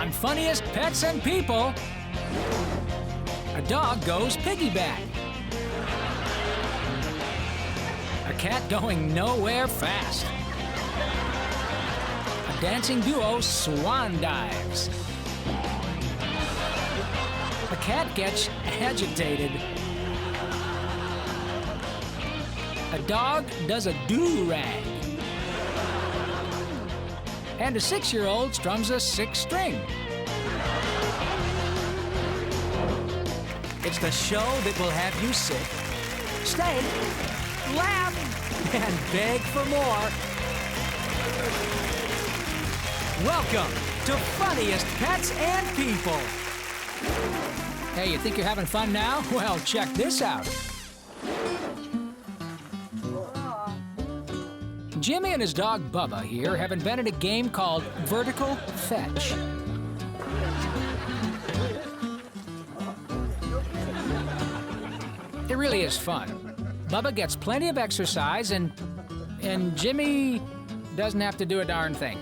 On Funniest Pets and People, a dog goes piggyback. A cat going nowhere fast. A dancing duo swan dives. A cat gets agitated. A dog does a do-rag. And a 6-year-old strums a 6-string. It's the show that will have you sit, stay, laugh, and beg for more. Welcome to Funniest Pets and People. Hey, you think you're having fun now? Well, check this out. Jimmy and his dog Bubba here have invented a game called Vertical Fetch. It really is fun. Bubba gets plenty of exercise and Jimmy doesn't have to do a darn thing.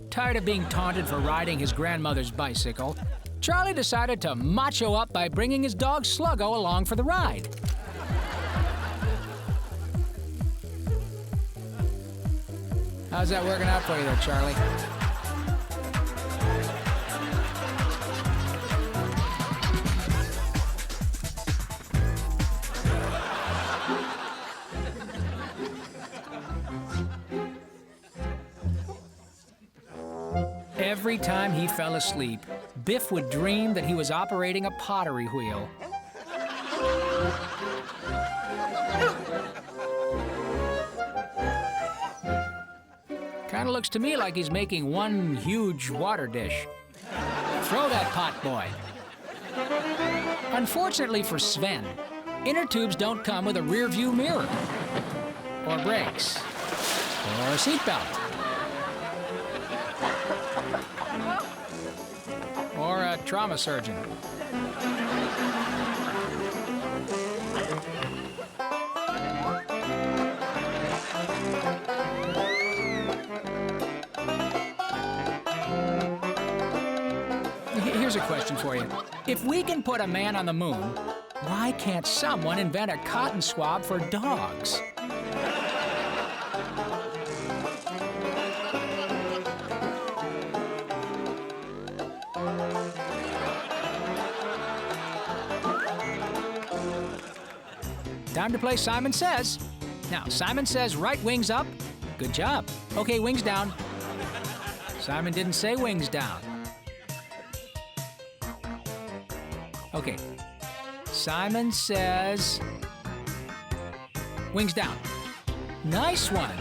Tired of being taunted for riding his grandmother's bicycle, Charlie decided to macho up by bringing his dog Sluggo along for the ride. How's that working out for you there, Charlie? Every time he fell asleep, Biff would dream that he was operating a pottery wheel. Kinda looks to me like he's making one huge water dish. Throw that pot, boy. Unfortunately for Sven, inner tubes don't come with a rear view mirror, or brakes, or a seatbelt. Or a trauma surgeon. Here's a question for you. If we can put a man on the moon, why can't someone invent a cotton swab for dogs? Time to play Simon Says. Now, Simon says right wings up. Good job. Okay, wings down. Simon didn't say wings down. Okay. Simon says wings down. Nice one.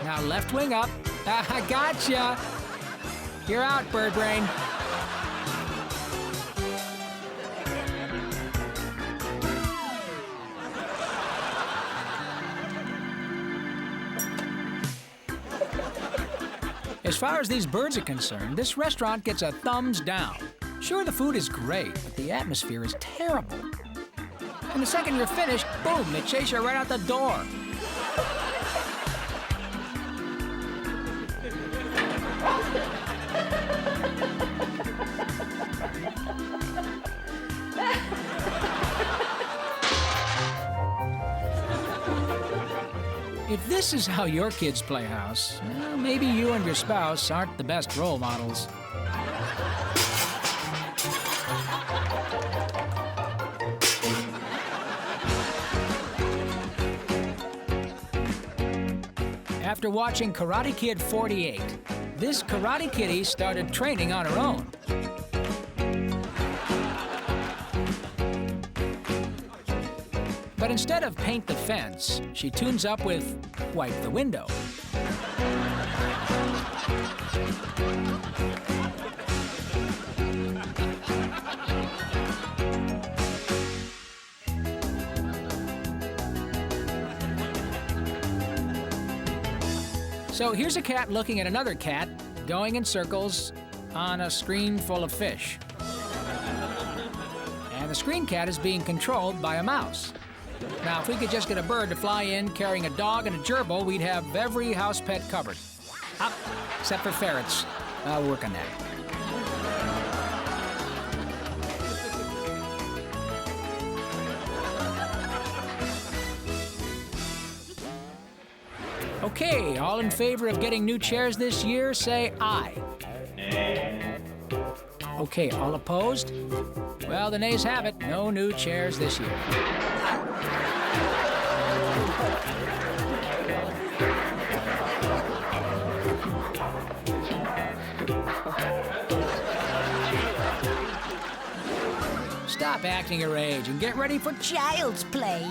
Now left wing up. I gotcha. You're out, bird brain. As far as these birds are concerned, this restaurant gets a thumbs down. Sure, the food is great, but the atmosphere is terrible. And the second you're finished, boom, they chase you right out the door. If this is how your kids play house, well, maybe you and your spouse aren't the best role models. After watching Karate Kid 48, this Karate Kitty started training on her own. But instead of paint the fence, she tunes up with wipe the window. So here's a cat looking at another cat going in circles on a screen full of fish. And the screen cat is being controlled by a mouse. Now, if we could just get a bird to fly in carrying a dog and a gerbil, we'd have every house pet covered. Up, except for ferrets. I'll work on that. Okay, all in favor of getting new chairs this year, say aye. Nay. Okay, all opposed? Well, the nays have it. No new chairs this year. Stop acting your age and get ready for child's play.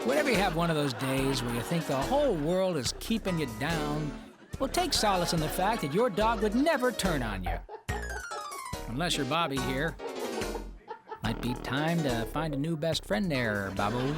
Whenever you have one of those days where you think the whole world is keeping you down, well, take solace in the fact that your dog would never turn on you. Unless you're Bobby here. Might be time to find a new best friend there, Babu.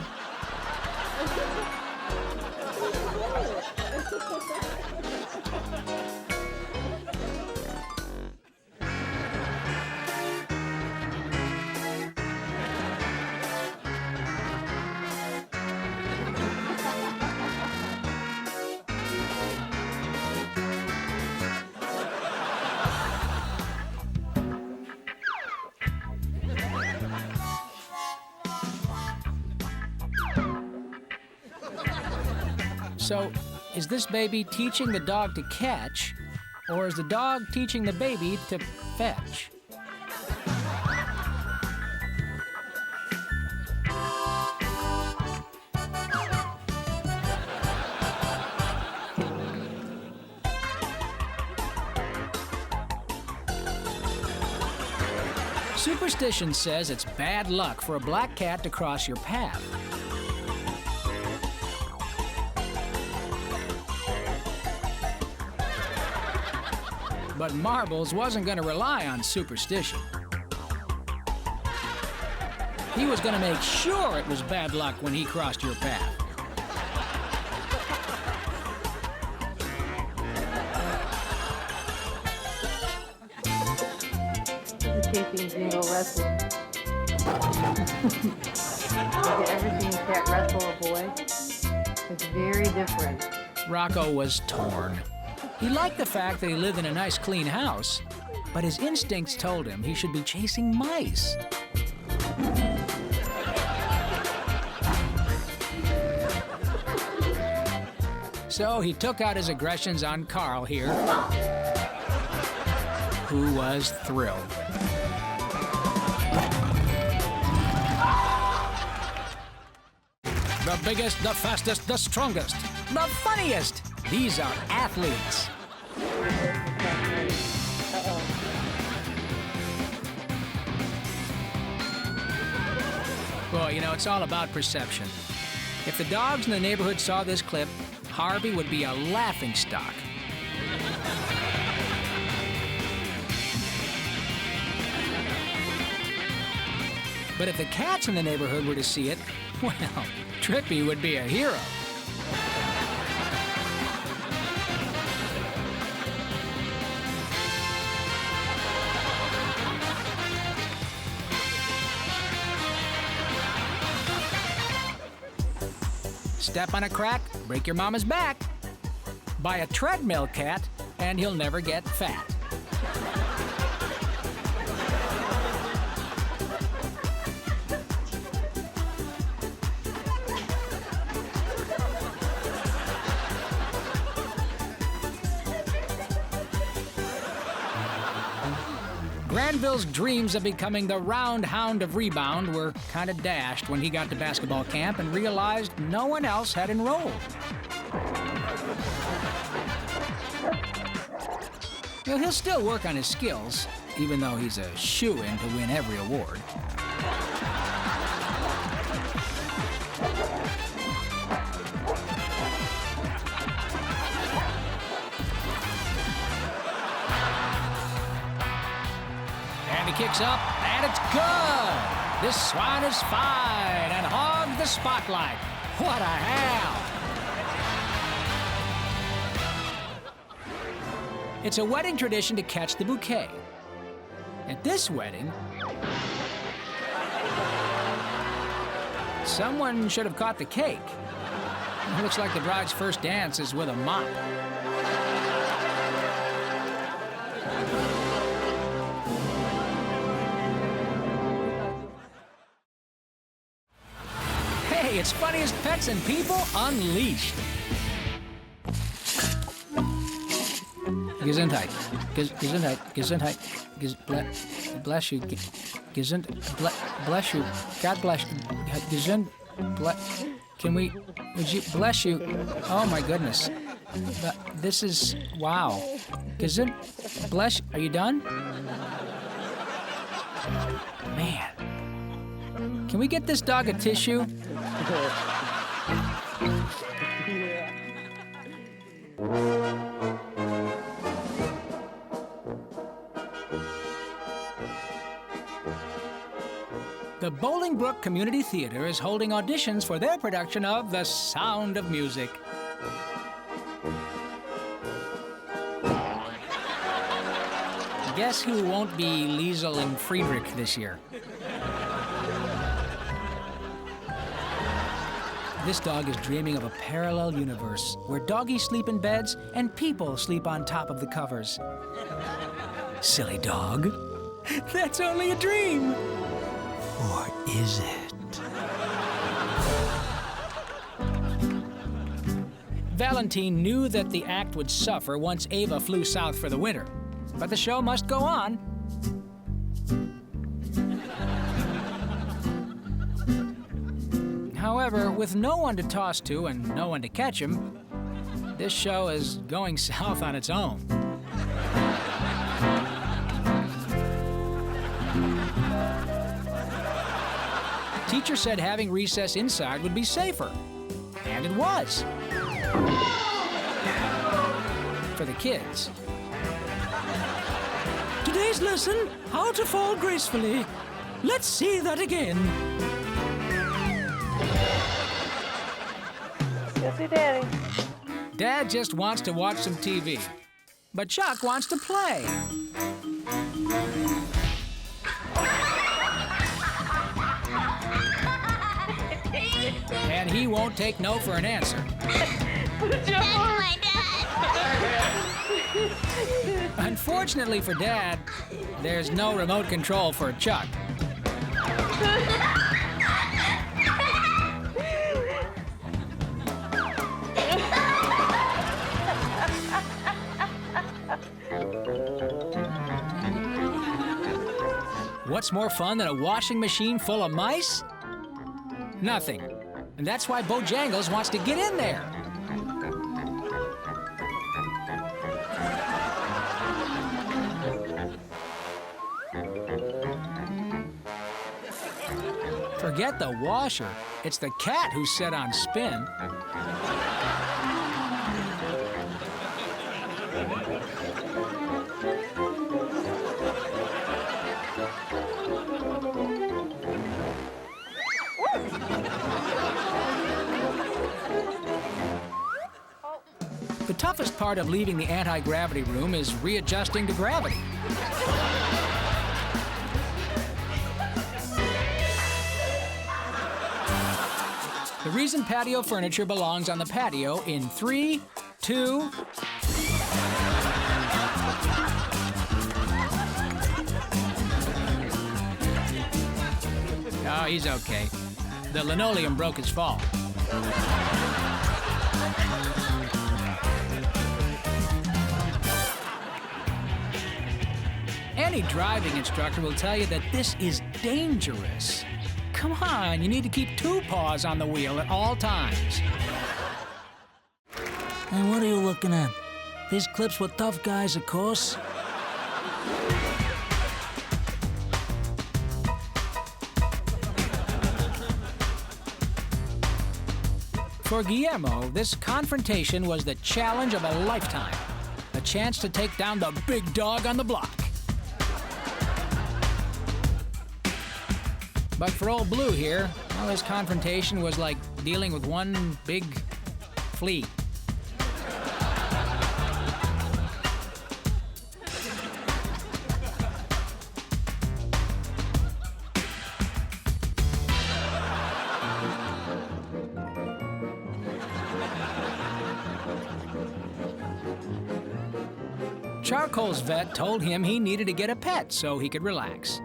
So, is this baby teaching the dog to catch, or is the dog teaching the baby to fetch? Superstition says it's bad luck for a black cat to cross your path. But Marbles wasn't going to rely on superstition. He was going to make sure it was bad luck when he crossed your path. Chasing jingle wrestle. Everything cat wrestle a boy. It's very different. Rocco was torn. He liked the fact that he lived in a nice, clean house, but his instincts told him he should be chasing mice. So he took out his aggressions on Carl here, who was thrilled. The biggest, the fastest, the strongest, the funniest. These are athletes. Well, you know, it's all about perception. If the dogs in the neighborhood saw this clip, Harvey would be a laughingstock. But if the cats in the neighborhood were to see it, well, Trippy would be a hero. Step on a crack, break your mama's back. Buy a treadmill cat, and he'll never get fat. Granville's dreams of becoming the round hound of rebound were kind of dashed when he got to basketball camp and realized no one else had enrolled. Well, he'll still work on his skills, even though he's a shoo-in to win every award. Time he kicks up, and it's good. This swine is fine and hogs the spotlight. What a hell! It's a wedding tradition to catch the bouquet. At this wedding, someone should have caught the cake. It looks like the bride's first dance is with a mop. Hey, it's Funniest Pets and People Unleashed. Gesundheit. Gesundheit. Bless you. Bless you. God bless you. Would you, bless you. Oh my goodness. This is, wow. Bless, are you done? Man. Can we get this dog a tissue? The Bolingbrook Community Theater is holding auditions for their production of The Sound of Music. Guess who won't be Liesel and Friedrich this year? This dog is dreaming of a parallel universe where doggies sleep in beds and people sleep on top of the covers. Silly dog. That's only a dream. Or is it? Valentine knew that the act would suffer once Ava flew south for the winter, but the show must go on. However, with no one to toss to and no one to catch him, this show is going south on its own. Teacher said having recess inside would be safer, and it was. For the kids. Today's lesson, how to fall gracefully. Let's see that again. Go see Daddy. Dad just wants to watch some TV, but Chuck wants to play. And he won't take no for an answer. That's my dad. Unfortunately for Dad, there's no remote control for Chuck. What's more fun than a washing machine full of mice? Nothing. And that's why Bojangles wants to get in there. Forget the washer. It's the cat who's set on spin. The toughest part of leaving the anti-gravity room is readjusting to gravity. The reason patio furniture belongs on the patio in 3, 2... Oh, he's okay. The linoleum broke his fall. Any driving instructor will tell you that this is dangerous. Come on, you need to keep 2 paws on the wheel at all times. And what are you looking at? These clips were tough guys, of course. For Guillermo, this confrontation was the challenge of a lifetime. A chance to take down the big dog on the block. But for old Blue here, well, his confrontation was like dealing with one big flea. Charcoal's vet told him he needed to get a pet so he could relax.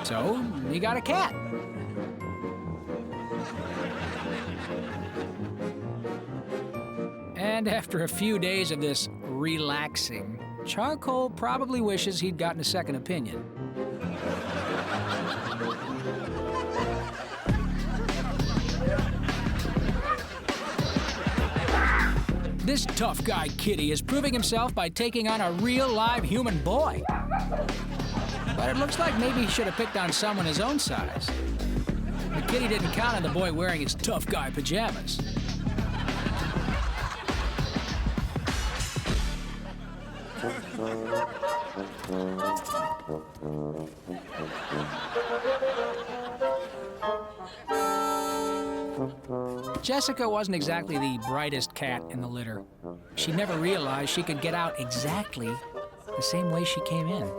So he got a cat. And after a few days of this relaxing, Charcoal probably wishes he'd gotten a second opinion. This tough guy kitty is proving himself by taking on a real live human boy. But it looks like maybe he should have picked on someone his own size. The kitty didn't count on the boy wearing his tough guy pajamas. Jessica wasn't exactly the brightest cat in the litter. She never realized she could get out exactly the same way she came in.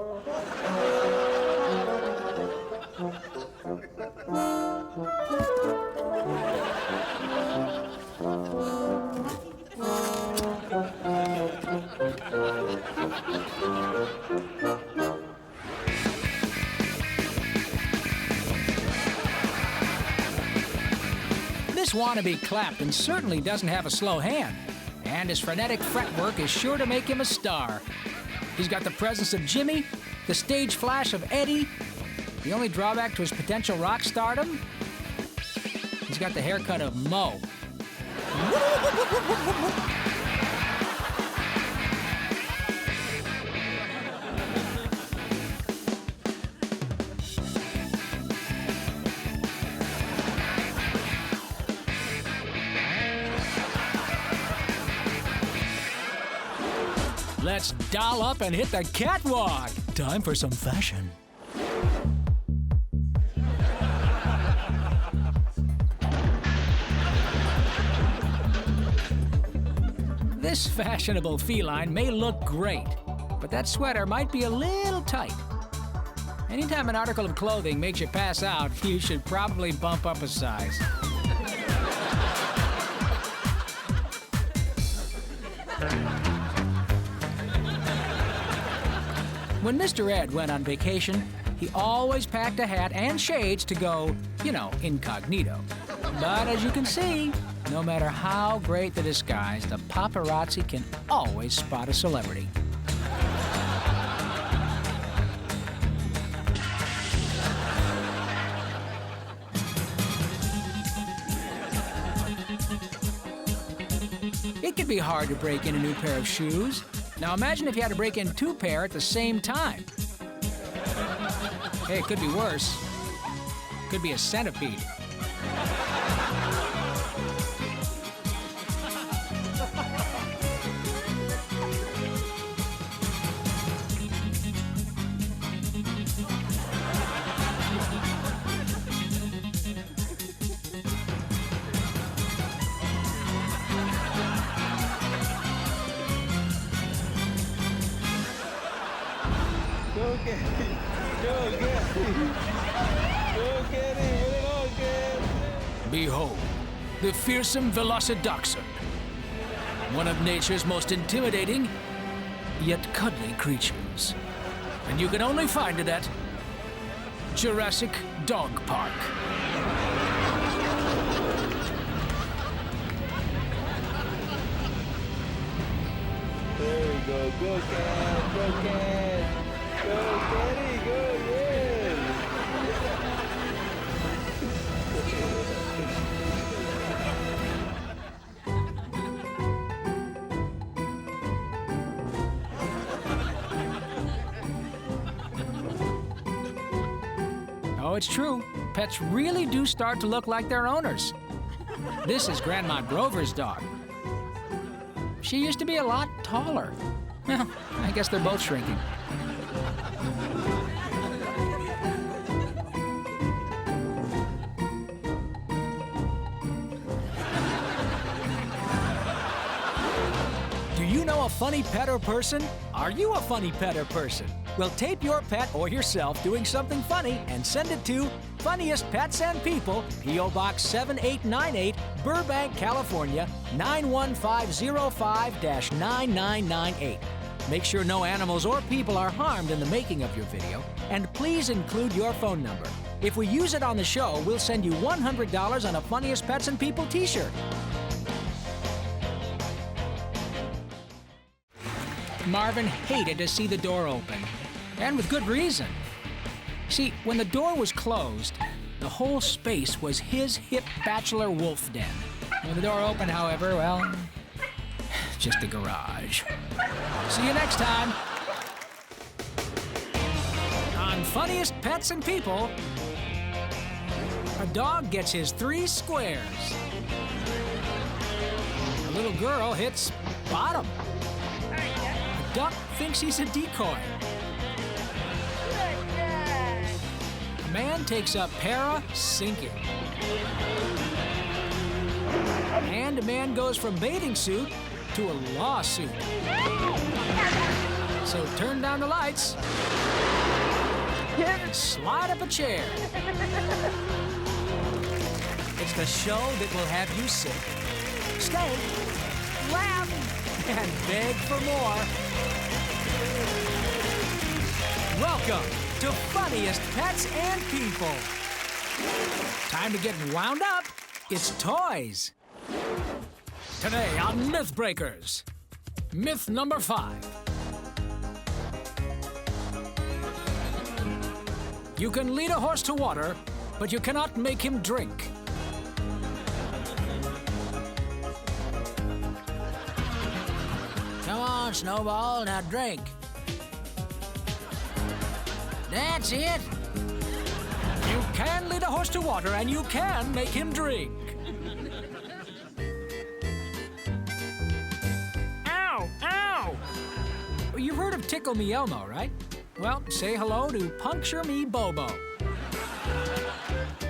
This wannabe Clapton certainly doesn't have a slow hand, and his frenetic fretwork is sure to make him a star. He's got the presence of Jimmy, the stage flash of Eddie. The only drawback to his potential rock stardom? He's got the haircut of Mo. Let's doll up and hit the catwalk. Time for some fashion. This fashionable feline may look great, but that sweater might be a little tight. Anytime an article of clothing makes you pass out, you should probably bump up a size. When Mr. Ed went on vacation, he always packed a hat and shades to go, you know, incognito. But as you can see, no matter how great the disguise, the paparazzi can always spot a celebrity. It can be hard to break in a new pair of shoes. Now imagine if you had to break in two pair at the same time. Hey, it could be worse. Could be a centipede. Go get it! Go get it! Go get it! Go get it! Behold, the fearsome velocidoxon, one of nature's most intimidating yet cuddly creatures. And you can only find it at Jurassic Dog Park. There we go. Go cat! Go cat! Go Kitty! Go yes! Oh, it's true. Pets really do start to look like their owners. This is Grandma Grover's dog. She used to be a lot taller. Well, I guess they're both shrinking. Do you know a funny pet or person? Are you a funny pet or person? Well, tape your pet or yourself doing something funny and send it to Funniest Pets and People, P.O. Box 7898, Burbank, California, 91505-9998. Make sure no animals or people are harmed in the making of your video, and please include your phone number. If we use it on the show, we'll send you $100 on a Funniest Pets and People t-shirt. Marvin hated to see the door open, and with good reason. See, when the door was closed, the whole space was his hip bachelor wolf den. When the door opened, however, well, just a garage. See you next time on Funniest Pets and People. A dog gets his 3 squares. A little girl hits bottom. A duck thinks he's a decoy. A man takes up para sinking. And a man goes from bathing suit to a lawsuit. So turn down the lights and slide up a chair. It's the show that will have you sick. Stay, laugh, and beg for more. Welcome to Funniest Pets and People. Time to get wound up. It's toys. Today on Myth Breakers, myth number 5. You can lead a horse to water, but you cannot make him drink. Come on, Snowball, now drink. That's it. You can lead a horse to water, and you can make him drink. Ow! Ow! You've heard of Tickle Me Elmo, right? Well, say hello to Puncture Me Bobo.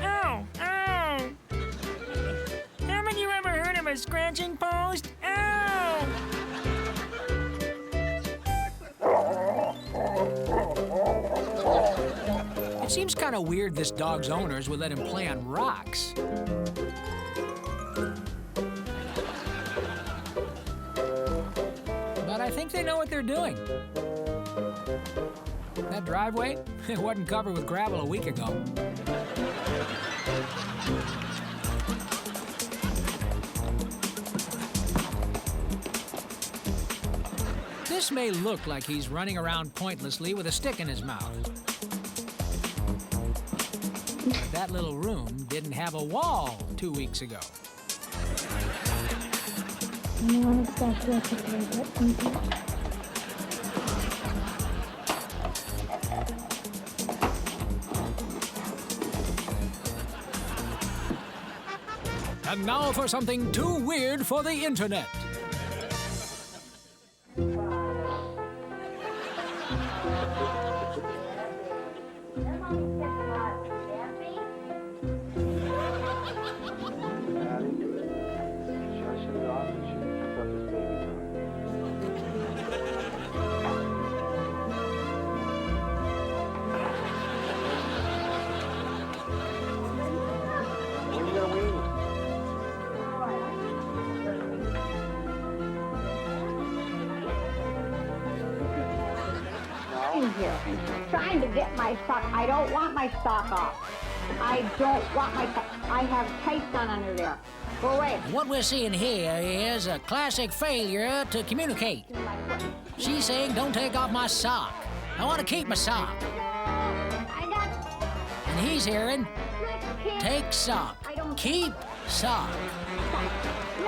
Ow! Ow! Haven't you ever heard of a scratching post? Ow! It seems kind of weird this dog's owners would let him play on rocks. But I think they know what they're doing. That driveway, it wasn't covered with gravel a week ago. This may look like he's running around pointlessly with a stick in his mouth. That little room didn't have a wall 2 weeks ago. And now for something too weird for the internet. Here, trying to get my sock. I don't want my sock off. I don't want my sock. I have tights on under there. Go away. What we're seeing here is a classic failure to communicate. She's saying, don't take off my sock. I want to keep my sock. And he's hearing, take sock. Keep sock. No!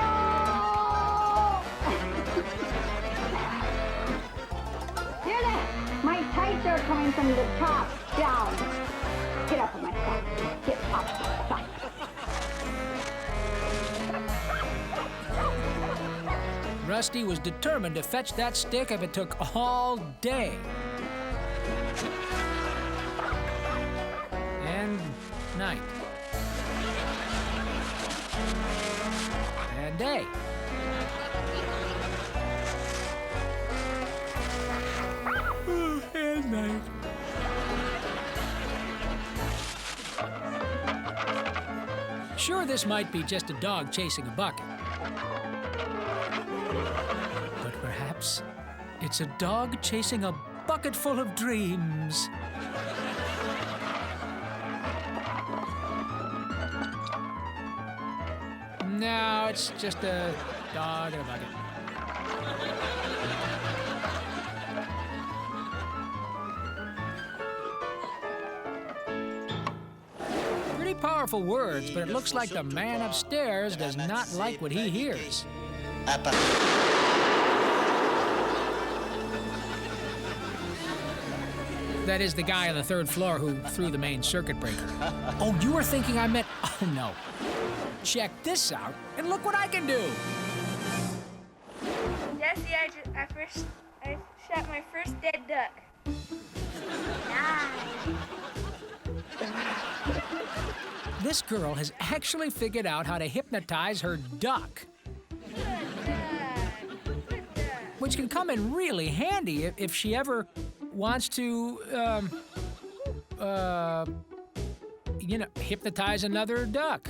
Hear that? My tights are coming from the top down. Get up on my sock. Get up on my sock. Rusty was determined to fetch that stick if it took all day. And night. And day. And night. Sure, this might be just a dog chasing a bucket. But perhaps it's a dog chasing a bucket full of dreams. No, it's just a dog in a bucket. Pretty powerful words, but it looks like the man upstairs does not like what he hears. That is the guy on the third floor who threw the main circuit breaker. Oh, you were thinking I meant... Oh, no. Check this out, and look what I can do. Jesse, I shot my first dead duck. Nice. This girl has actually figured out how to hypnotize her duck, Good duck. Good duck. which can come in really handy if she ever wants to, hypnotize another duck.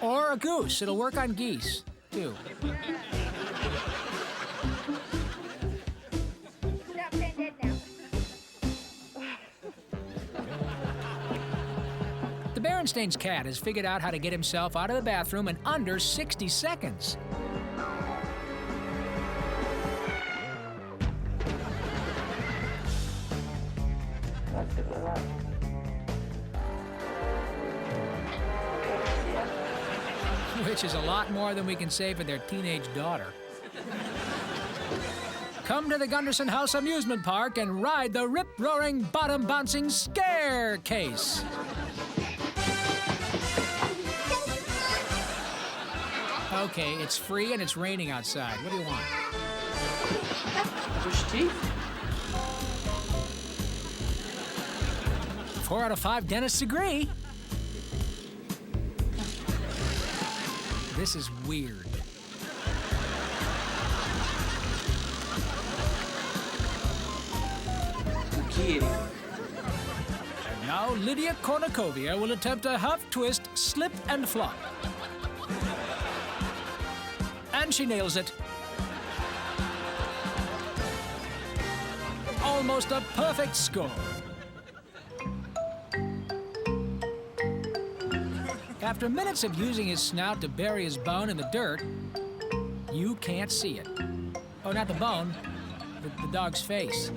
Or a goose. It'll work on geese, too. Stop playing dead now. The Berenstein's cat has figured out how to get himself out of the bathroom in under 60 seconds. Which is a lot more than we can say for their teenage daughter. Come to the Gunderson House Amusement Park and ride the rip-roaring, bottom-bouncing Scarecase. Okay, it's free and it's raining outside. What do you want? Brush teeth? 4 out of 5 dentists agree. This is weird. Kitty. And now Lydia Kornakovia will attempt a half twist, slip and flop. And she nails it. Almost a perfect score. After minutes of using his snout to bury his bone in the dirt, you can't see it. Oh, not the bone, the dog's face.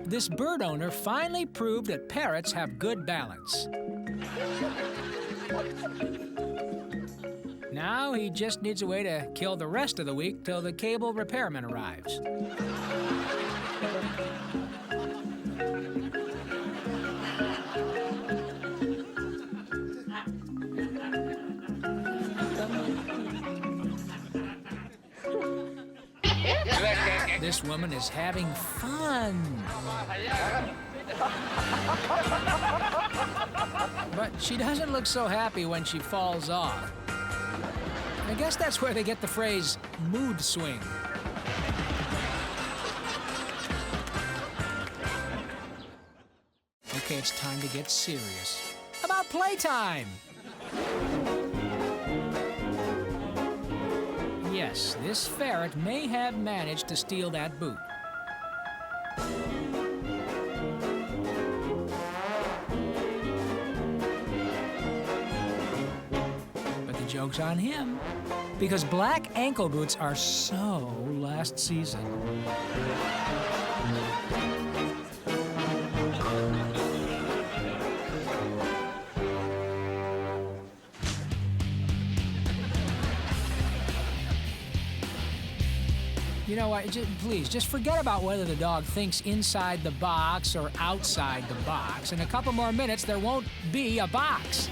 This bird owner finally proved that parrots have good balance. Now he just needs a way to kill the rest of the week till the cable repairman arrives. This woman is having fun. But she doesn't look so happy when she falls off. I guess that's where they get the phrase mood swing. Okay, it's time to get serious. About Playtime! Yes, this ferret may have managed to steal that boot. But the joke's on him, because black ankle boots are so last season. You know what? Please, just forget about whether the dog thinks inside the box or outside the box. In a couple more minutes, there won't be a box.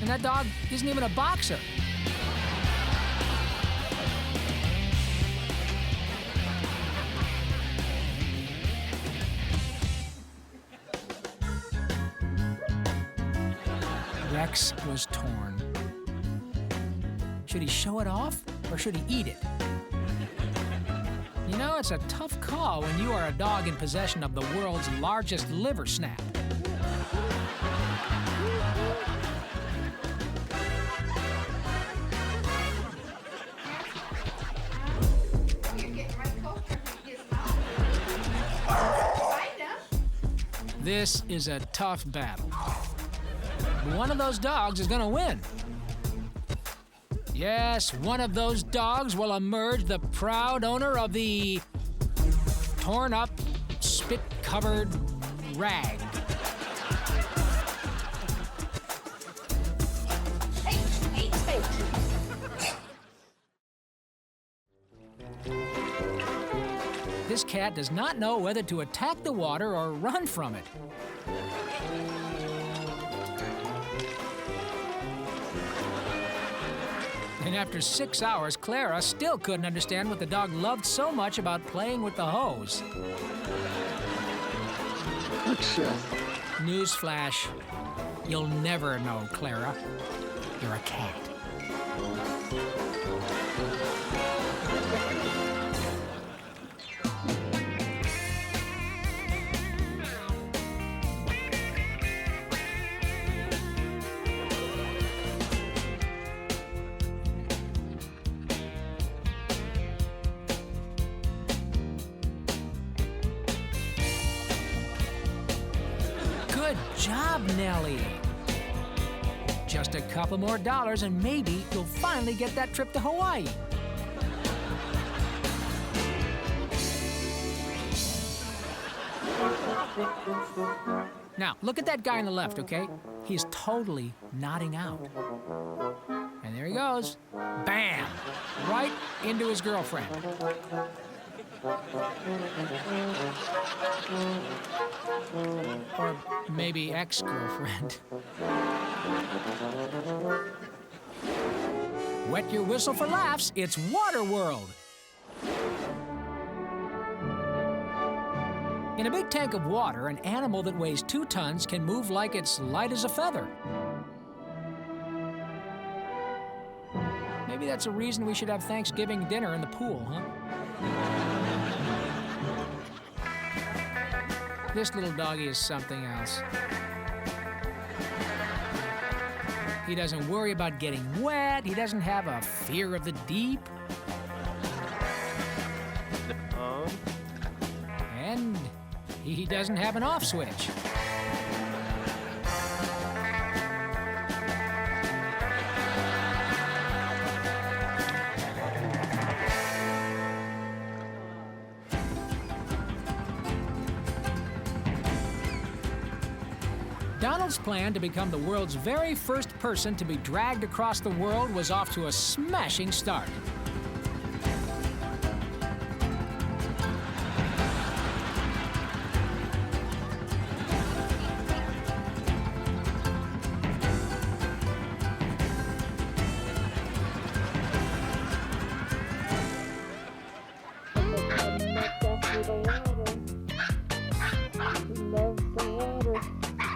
And that dog isn't even a boxer. Rex was torn. Should he show it off or should he eat it? You know, it's a tough call when you are a dog in possession of the world's largest liver snap. This is a tough battle. One of those dogs is gonna win. Yes, one of those dogs will emerge the proud owner of the torn up, spit-covered rag. This cat does not know whether to attack the water or run from it. And after 6 hours, Clara still couldn't understand what the dog loved so much about playing with the hose. Newsflash, you'll never know, Clara. You're a cat. Good job, Nellie. Just a couple more dollars and maybe you'll finally get that trip to Hawaii. Now, look at that guy on the left, okay? He's totally nodding out. And there he goes. Bam! Right into his girlfriend. Or maybe ex-girlfriend. Wet your whistle for laughs, it's Waterworld. In a big tank of water, an animal that weighs 2 tons can move like it's light as a feather. Maybe that's a reason we should have Thanksgiving dinner in the pool, huh? This little doggy is something else. He doesn't worry about getting wet. He doesn't have a fear of the deep. And he doesn't have an off switch. Donald's plan to become the world's very first person to be dragged across the world was off to a smashing start.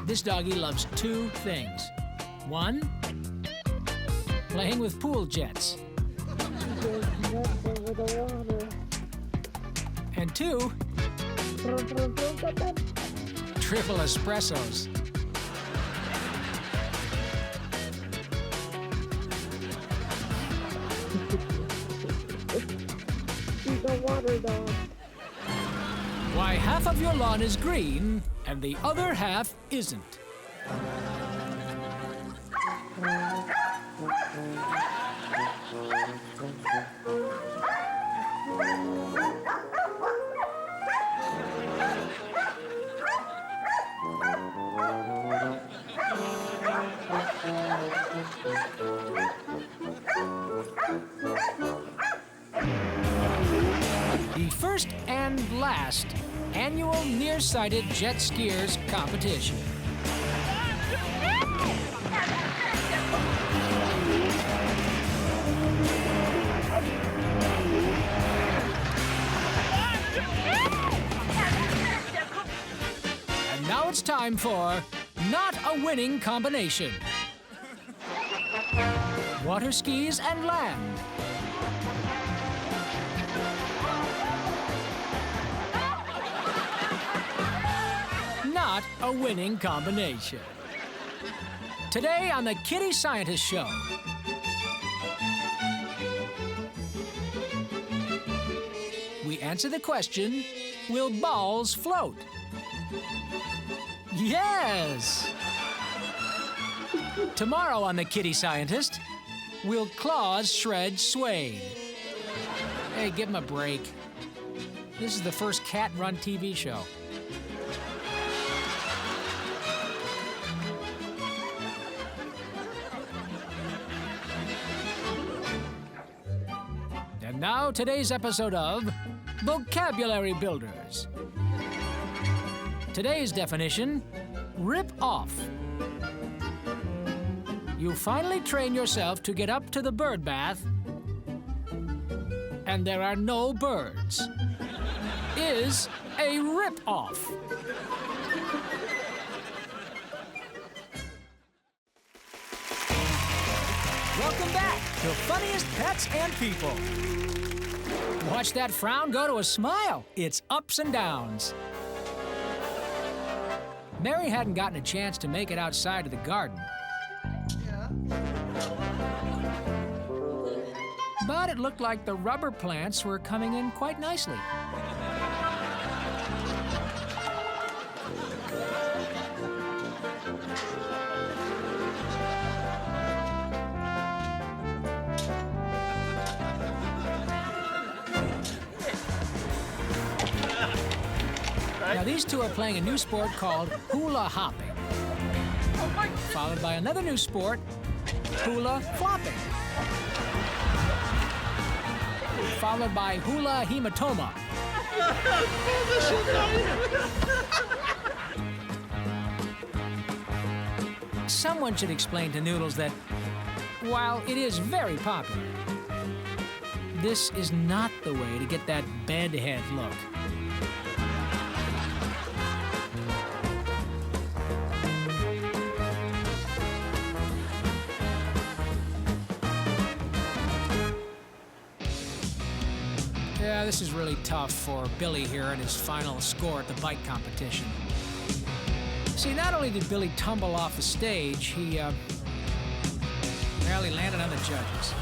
This doggy loves 2 things. 1, playing with pool jets. And 2, triple espressos. He's a water dog. Why half of your lawn is green and the other half isn't. and last annual nearsighted jet skiers competition. And now it's time for Not a Winning Combination. Water skis and land. Not a winning combination. Today on the Kitty Scientist Show. We answer the question, will balls float? Yes! Tomorrow on the Kitty Scientist, will claws shred suede? Hey, give him a break. This is the first cat-run TV show. And now, today's episode of Vocabulary Builders. Today's definition, rip off. You finally train yourself to get up to the bird bath, and there are no birds. Is a rip-off. Welcome back to Funniest Pets and People. Watch that frown go to a smile. It's ups and downs. Mary hadn't gotten a chance to make it outside of the garden. But it looked like the rubber plants were coming in quite nicely. Now these two are playing a new sport called hula hopping, followed by another new sport, hula flopping, followed by hula hematoma. Someone should explain to Noodles that, while it is very popular, this is not the way to get that bedhead look. Yeah, this is really tough for Billy here in his final score at the bike competition. See, not only did Billy tumble off the stage, he barely landed on the judges.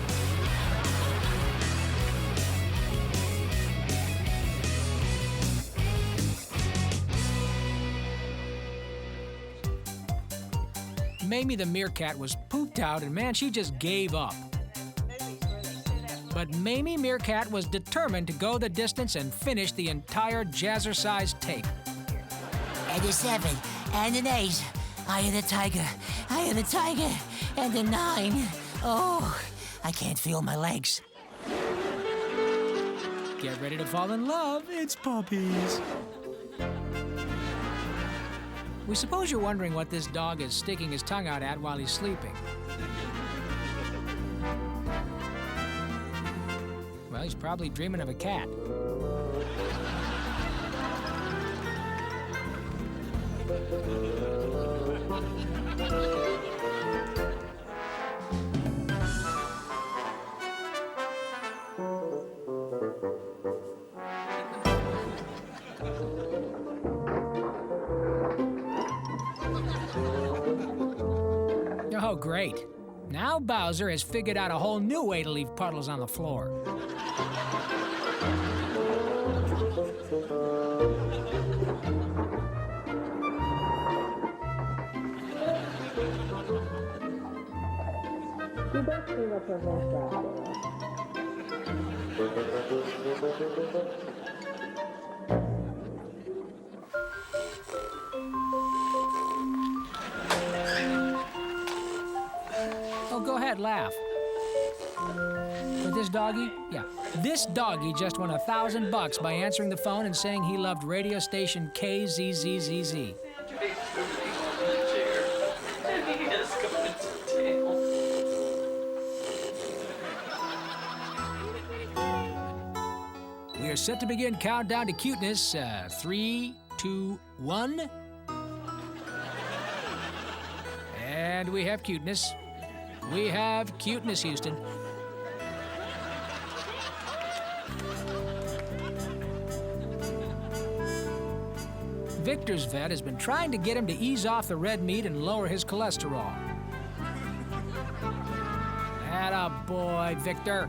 Mamie the meerkat was pooped out, and man, she just gave up. But Mamie Meerkat was determined to go the distance and finish the entire jazzercise tape. And a 7, and an 8. I am the tiger, I am the tiger, and a 9. Oh, I can't feel my legs. Get ready to fall in love, it's Puppies. We suppose you're wondering what this dog is sticking his tongue out at while he's sleeping. Well, he's probably dreaming of a cat. Oh, great. Now Bowser has figured out a whole new way to leave puddles on the floor. You don't seem to prevent that. Oh, go ahead, laugh. With this doggy? Yeah. This doggy just won $1,000 by answering the phone and saying he loved radio station KZZZZ. We are set to begin countdown to cuteness. 3, 2, 1. And we have cuteness. We have cuteness, Houston. Victor's vet has been trying to get him to ease off the red meat and lower his cholesterol. Atta boy, Victor.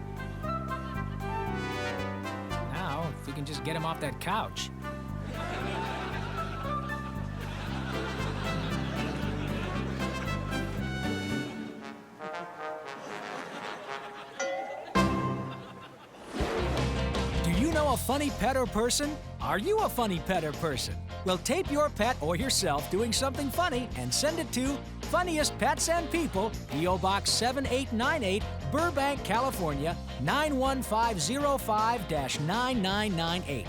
Now, if we can just get him off that couch. Do you know a funny pet or person? Are you a funny pet or person? Well, tape your pet or yourself doing something funny and send it to Funniest Pets and People, P.O. Box 7898, Burbank, California, 91505-9998.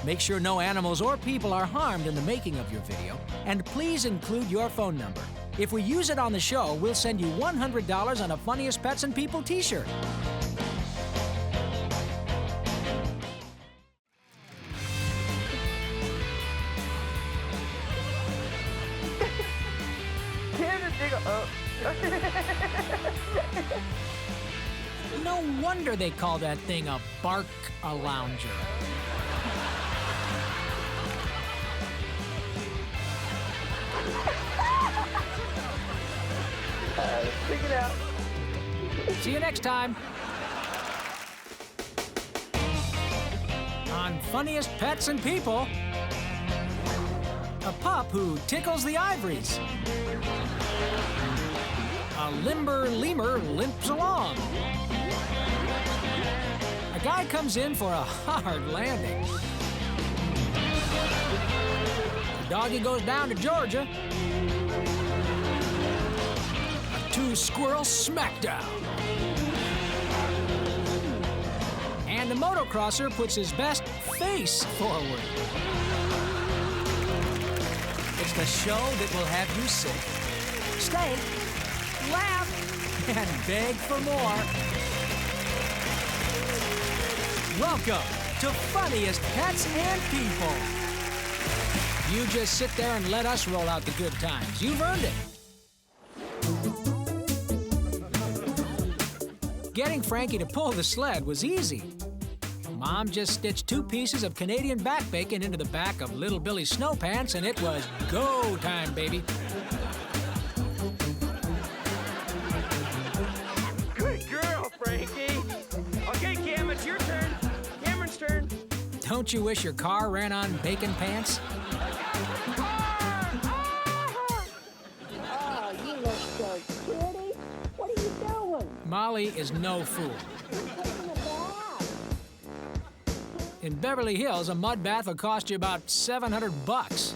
Make sure no animals or people are harmed in the making of your video, and please include your phone number. If we use it on the show, we'll send you $100 on a Funniest Pets and People t-shirt. No wonder they call that thing a bark-a-lounger. Stick it out. See you next time. On Funniest Pets and People, a pup who tickles the ivories. A limber lemur limps along. A guy comes in for a hard landing. The doggy goes down to Georgia. A two-squirrel smackdown. And a motocrosser puts his best face forward. It's the show that will have you sick. Stay, laugh, and beg for more. Welcome to Funniest Pets and People. You just sit there and let us roll out the good times. You've earned it. Getting Frankie to pull the sled was easy. Mom just stitched 2 pieces of Canadian back bacon into the back of little Billy's snow pants, and it was go time, baby. Good girl, Frankie. Okay, Cam, it's your turn. Cameron's turn. Don't you wish your car ran on bacon pants? Oh, you look so pretty. What are you doing? Molly is no fool. Taking a bath. In Beverly Hills, a mud bath will cost you about $700.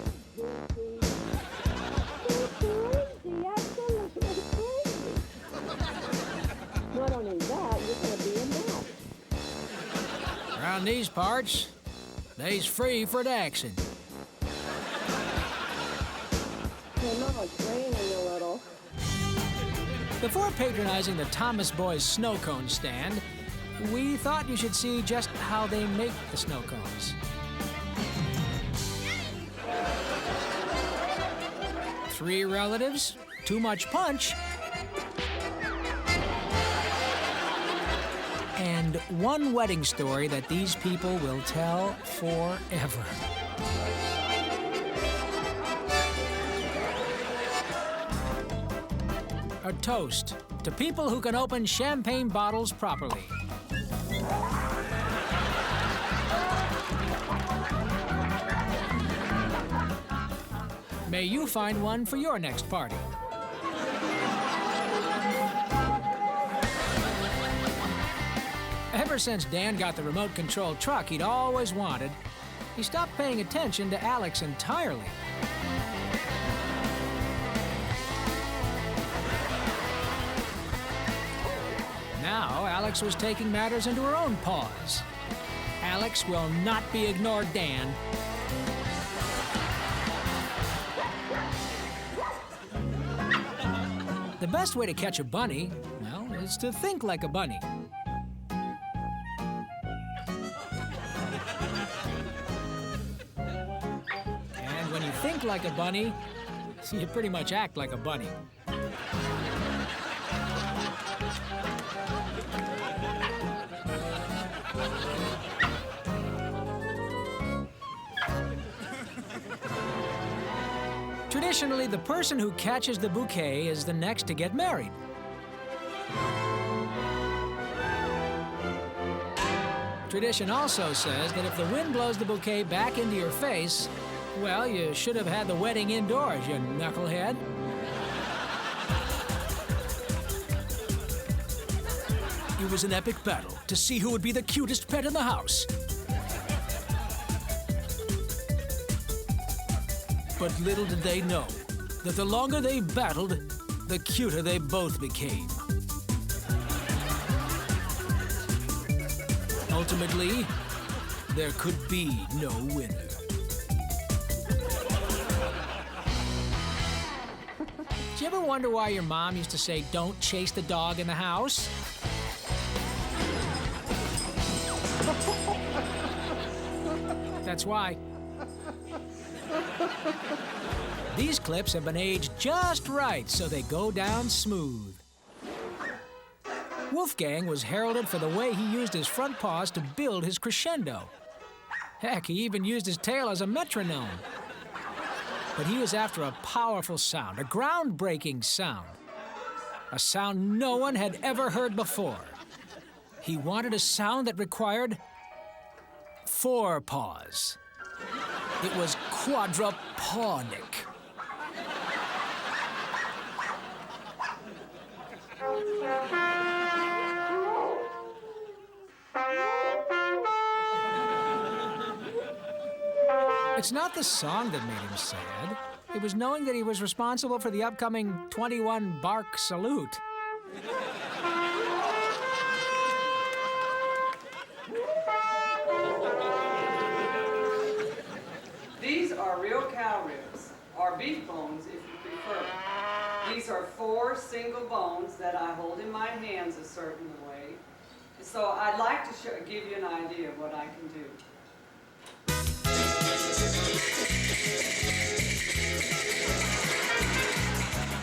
Not only that, you're going to be in that. Around these parts, they's free for daxing. I know it's raining a little. Before patronizing the Thomas Boys snow cone stand, we thought you should see just how they make the snow cones. Three relatives, too much punch, and one wedding story that these people will tell forever. A toast to people who can open champagne bottles properly. May you find one for your next party. Ever since Dan got the remote-controlled truck he'd always wanted, he stopped paying attention to Alex entirely. Now, Alex was taking matters into her own paws. Alex will not be ignored, Dan. The best way to catch a bunny, well, is to think like a bunny. And when you think like a bunny, you pretty much act like a bunny. Traditionally, the person who catches the bouquet is the next to get married. Tradition also says that if the wind blows the bouquet back into your face, well, you should have had the wedding indoors, you knucklehead. It was an epic battle to see who would be the cutest pet in the house. But little did they know that the longer they battled, the cuter they both became. Ultimately, there could be no winner. Did you ever wonder why your mom used to say, "Don't chase the dog in the house"? That's why. These clips have been aged just right, so they go down smooth. Wolfgang was heralded for the way he used his front paws to build his crescendo. Heck, he even used his tail as a metronome. But he was after a powerful sound, a groundbreaking sound. A sound no one had ever heard before. He wanted a sound that required 4 paws. It was quadruponic. It's not the song that made him sad. It was knowing that he was responsible for the upcoming 21 bark salute. These are real cow ribs, or beef bones if you prefer. These are 4 single bones that I hold in my hands a certain way. So I'd like to give you an idea of what I can do.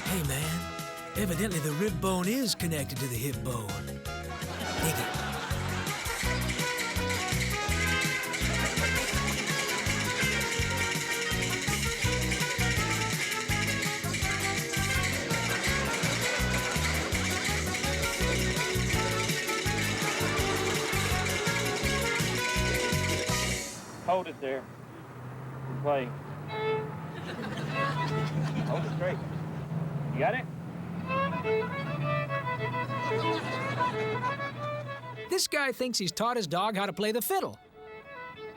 Hey man, evidently the rib bone is connected to the hip bone. Dig it. Hold it there. Play. Hold it straight. You got it? This guy thinks he's taught his dog how to play the fiddle.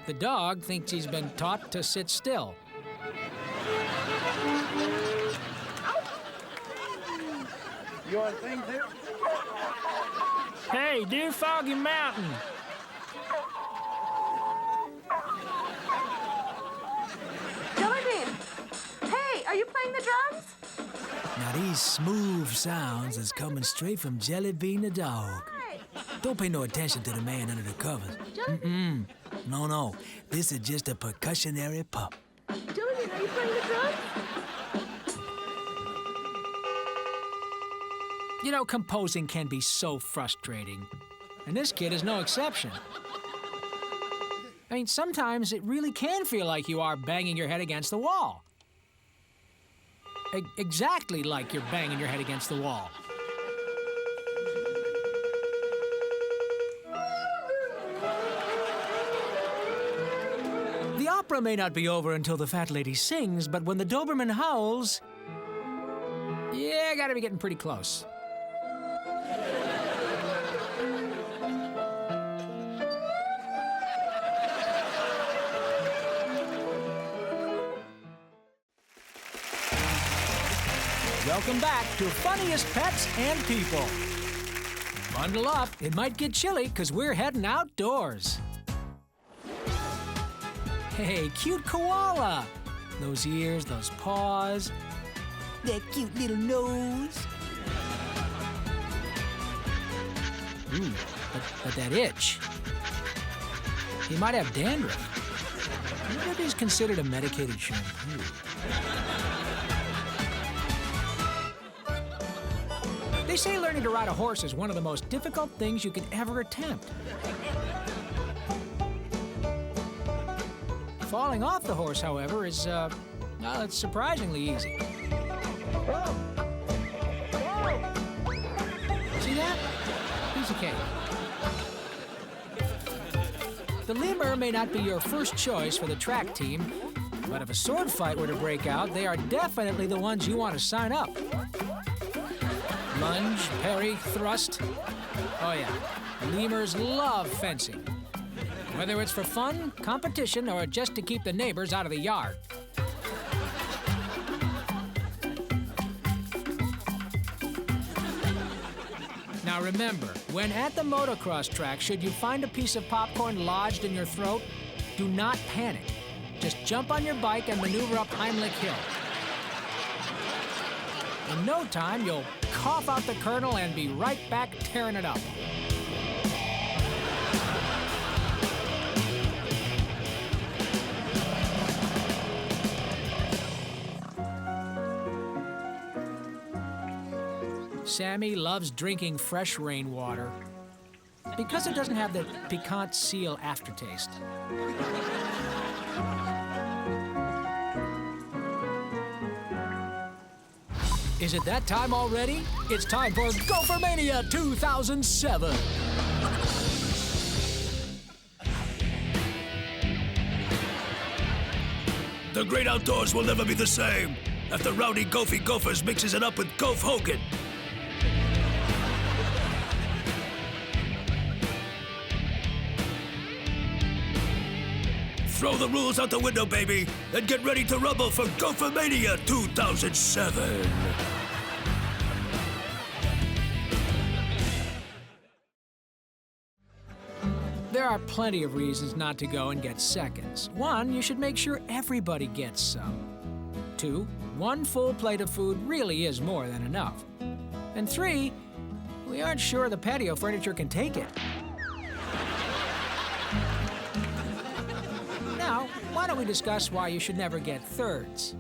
The dog thinks he's been taught to sit still. You want to sing too? Hey, do Foggy Mountain. Hey, are you playing the drums? Now these smooth sounds is coming straight from Jelly Bean the dog. Don't pay no attention to the man under the covers. Mm-mm. No. This is just a percussionary pup. Julian, are you playing the drums? You know, composing can be so frustrating. And this kid is no exception. I mean, sometimes it really can feel like you are banging your head against the wall. Exactly like you're banging your head against the wall. The opera may not be over until the fat lady sings, but when the Doberman howls, yeah, gotta be getting pretty close. Welcome back to Funniest Pets and People. Bundle up. It might get chilly because we're heading outdoors. Hey, cute koala. Those ears, those paws, that cute little nose. Ooh, but that itch. He might have dandruff. I wonder if he's considered a medicated shampoo. They say learning to ride a horse is one of the most difficult things you can ever attempt. Falling off the horse, however, is, well, it's surprisingly easy. See that? Piece of cake. The lemur may not be your first choice for the track team, but if a sword fight were to break out, they are definitely the ones you want to sign up. Lunge, parry, thrust. Oh yeah, lemurs love fencing. Whether it's for fun, competition, or just to keep the neighbors out of the yard. Now remember, when at the motocross track, should you find a piece of popcorn lodged in your throat, do not panic. Just jump on your bike and maneuver up Heimlich Hill. In no time, you'll cough out the kernel and be right back tearing it up. Sammy loves drinking fresh rainwater because it doesn't have the piquant seal aftertaste. Is it that time already? It's time for Gopher Mania 2007. The great outdoors will never be the same after rowdy Gophie Gophers mixes it up with Goph Hogan. Throw the rules out the window, baby, and get ready to rumble for Gopher Mania 2007. There are plenty of reasons not to go and get seconds. 1, you should make sure everybody gets some. 2, 1 full plate of food really is more than enough. And 3, we aren't sure the patio furniture can take it. Now, why don't we discuss why you should never get thirds?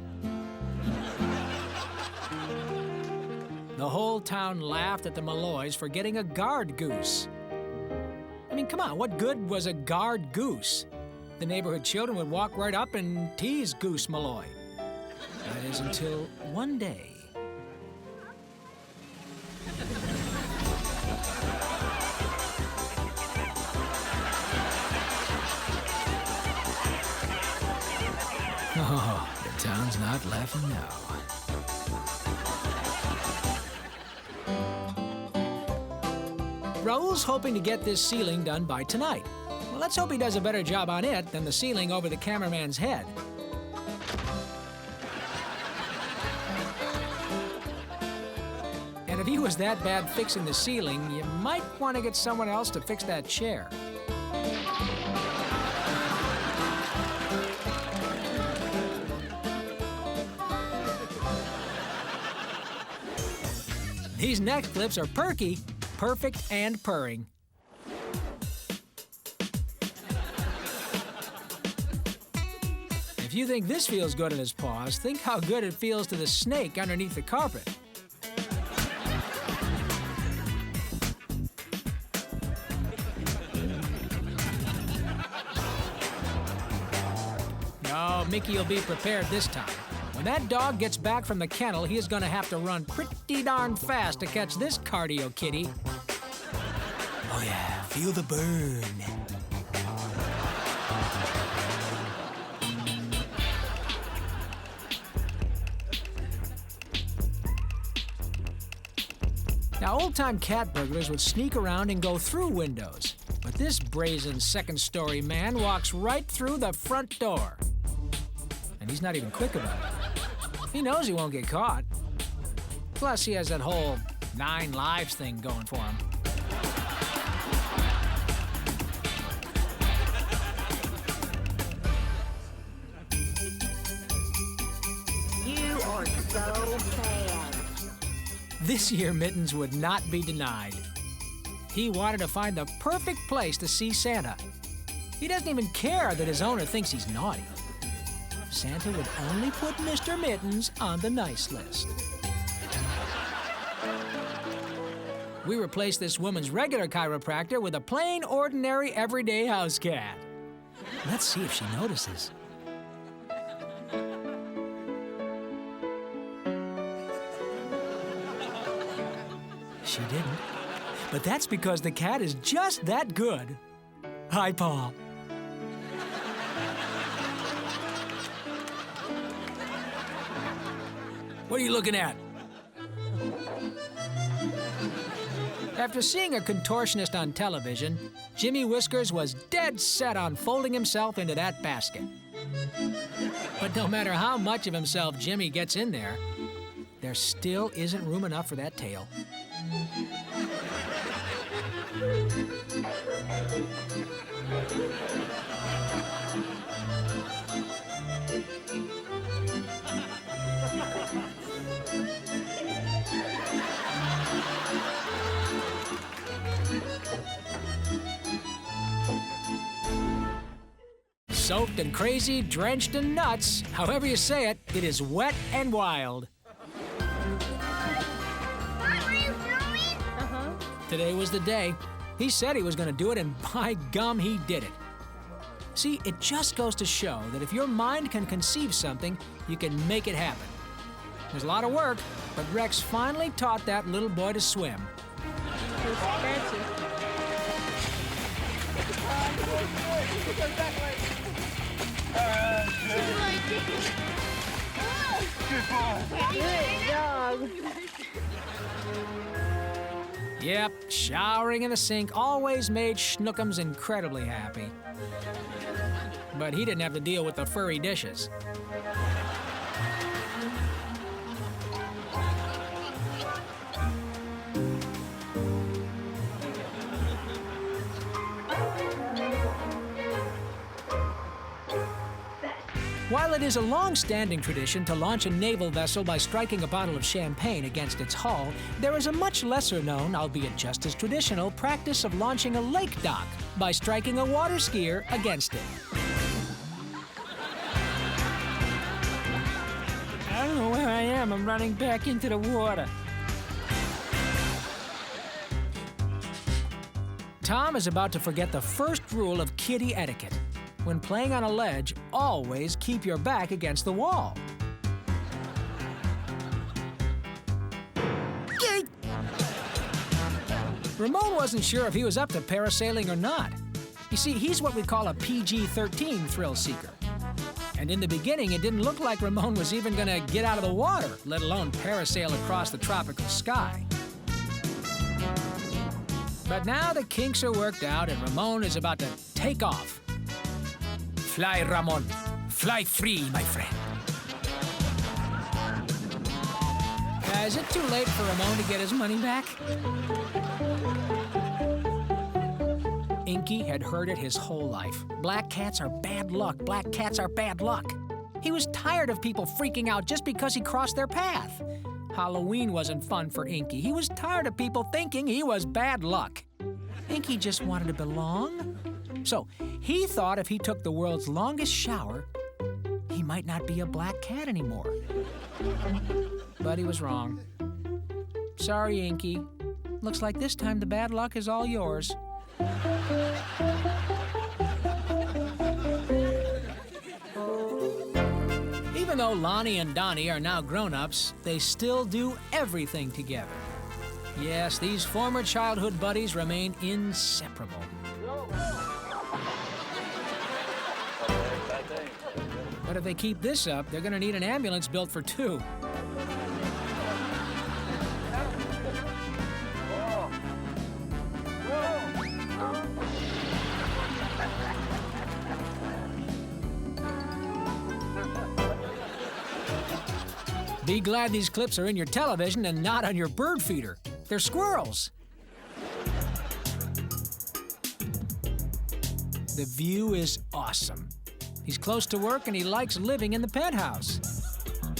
The whole town laughed at the Malloys for getting a guard goose. I mean, come on, what good was a guard goose? The neighborhood children would walk right up and tease Goose Malloy. That is until one day. Oh, the town's not laughing now. Raul's hoping to get this ceiling done by tonight. Well, let's hope he does a better job on it than the ceiling over the cameraman's head. And if he was that bad fixing the ceiling, you might want to get someone else to fix that chair. These neck clips are perky, perfect, and purring. If you think this feels good in his paws, think how good it feels to the snake underneath the carpet. No, Mickey will be prepared this time. When that dog gets back from the kennel, he is going to have to run pretty darn fast to catch this cardio kitty. Oh yeah, feel the burn. Now, old-time cat burglars would sneak around and go through windows. But this brazen second-story man walks right through the front door. And he's not even quick about it. He knows he won't get caught. Plus, he has that whole 9 lives thing going for him. so bad. This year, Mittens would not be denied. He wanted to find the perfect place to see Santa. He doesn't even care that his owner thinks he's naughty. Santa would only put Mr. Mittens on the nice list. We replaced this woman's regular chiropractor with a plain, ordinary, everyday house cat. Let's see if she notices. She didn't. But that's because the cat is just that good. Hi, Paw. What are you looking at? After seeing a contortionist on television, Jimmy Whiskers was dead set on folding himself into that basket. But no matter how much of himself Jimmy gets in there, there still isn't room enough for that tail. Soaked and crazy, drenched and nuts, however you say it, it is wet and wild. Today was the day. He said he was going to do it, and by gum, he did it. See, it just goes to show that if your mind can conceive something, you can make it happen. There's a lot of work, but Rex finally taught that little boy to swim. Good dog. Yep, showering in the sink always made Schnookums incredibly happy. But he didn't have to deal with the furry dishes. While it is a long-standing tradition to launch a naval vessel by striking a bottle of champagne against its hull, there is a much lesser-known, albeit just as traditional, practice of launching a lake dock by striking a water skier against it. I don't know where I am. I'm running back into the water. Tom is about to forget the first rule of kitty etiquette. When playing on a ledge, always keep your back against the wall. Ramon wasn't sure if he was up to parasailing or not. You see, he's what we call a PG-13 thrill seeker. And in the beginning, it didn't look like Ramon was even gonna get out of the water, let alone parasail across the tropical sky. But now the kinks are worked out and Ramon is about to take off. Fly, Ramon. Fly free, my friend. Is it too late for Ramon to get his money back? Inky had heard it his whole life. Black cats are bad luck. Black cats are bad luck. He was tired of people freaking out just because he crossed their path. Halloween wasn't fun for Inky. He was tired of people thinking he was bad luck. Inky just wanted to belong. So he thought if he took the world's longest shower, he might not be a black cat anymore. But he was wrong. Sorry, Inky. Looks like this time the bad luck is all yours. Even though Lonnie and Donnie are now grown-ups, they still do everything together. Yes, these former childhood buddies remain inseparable. But if they keep this up, they're gonna need an ambulance built for two. Be glad these clips are in your television and not on your bird feeder. They're squirrels. The view is awesome. He's close to work and he likes living in the penthouse.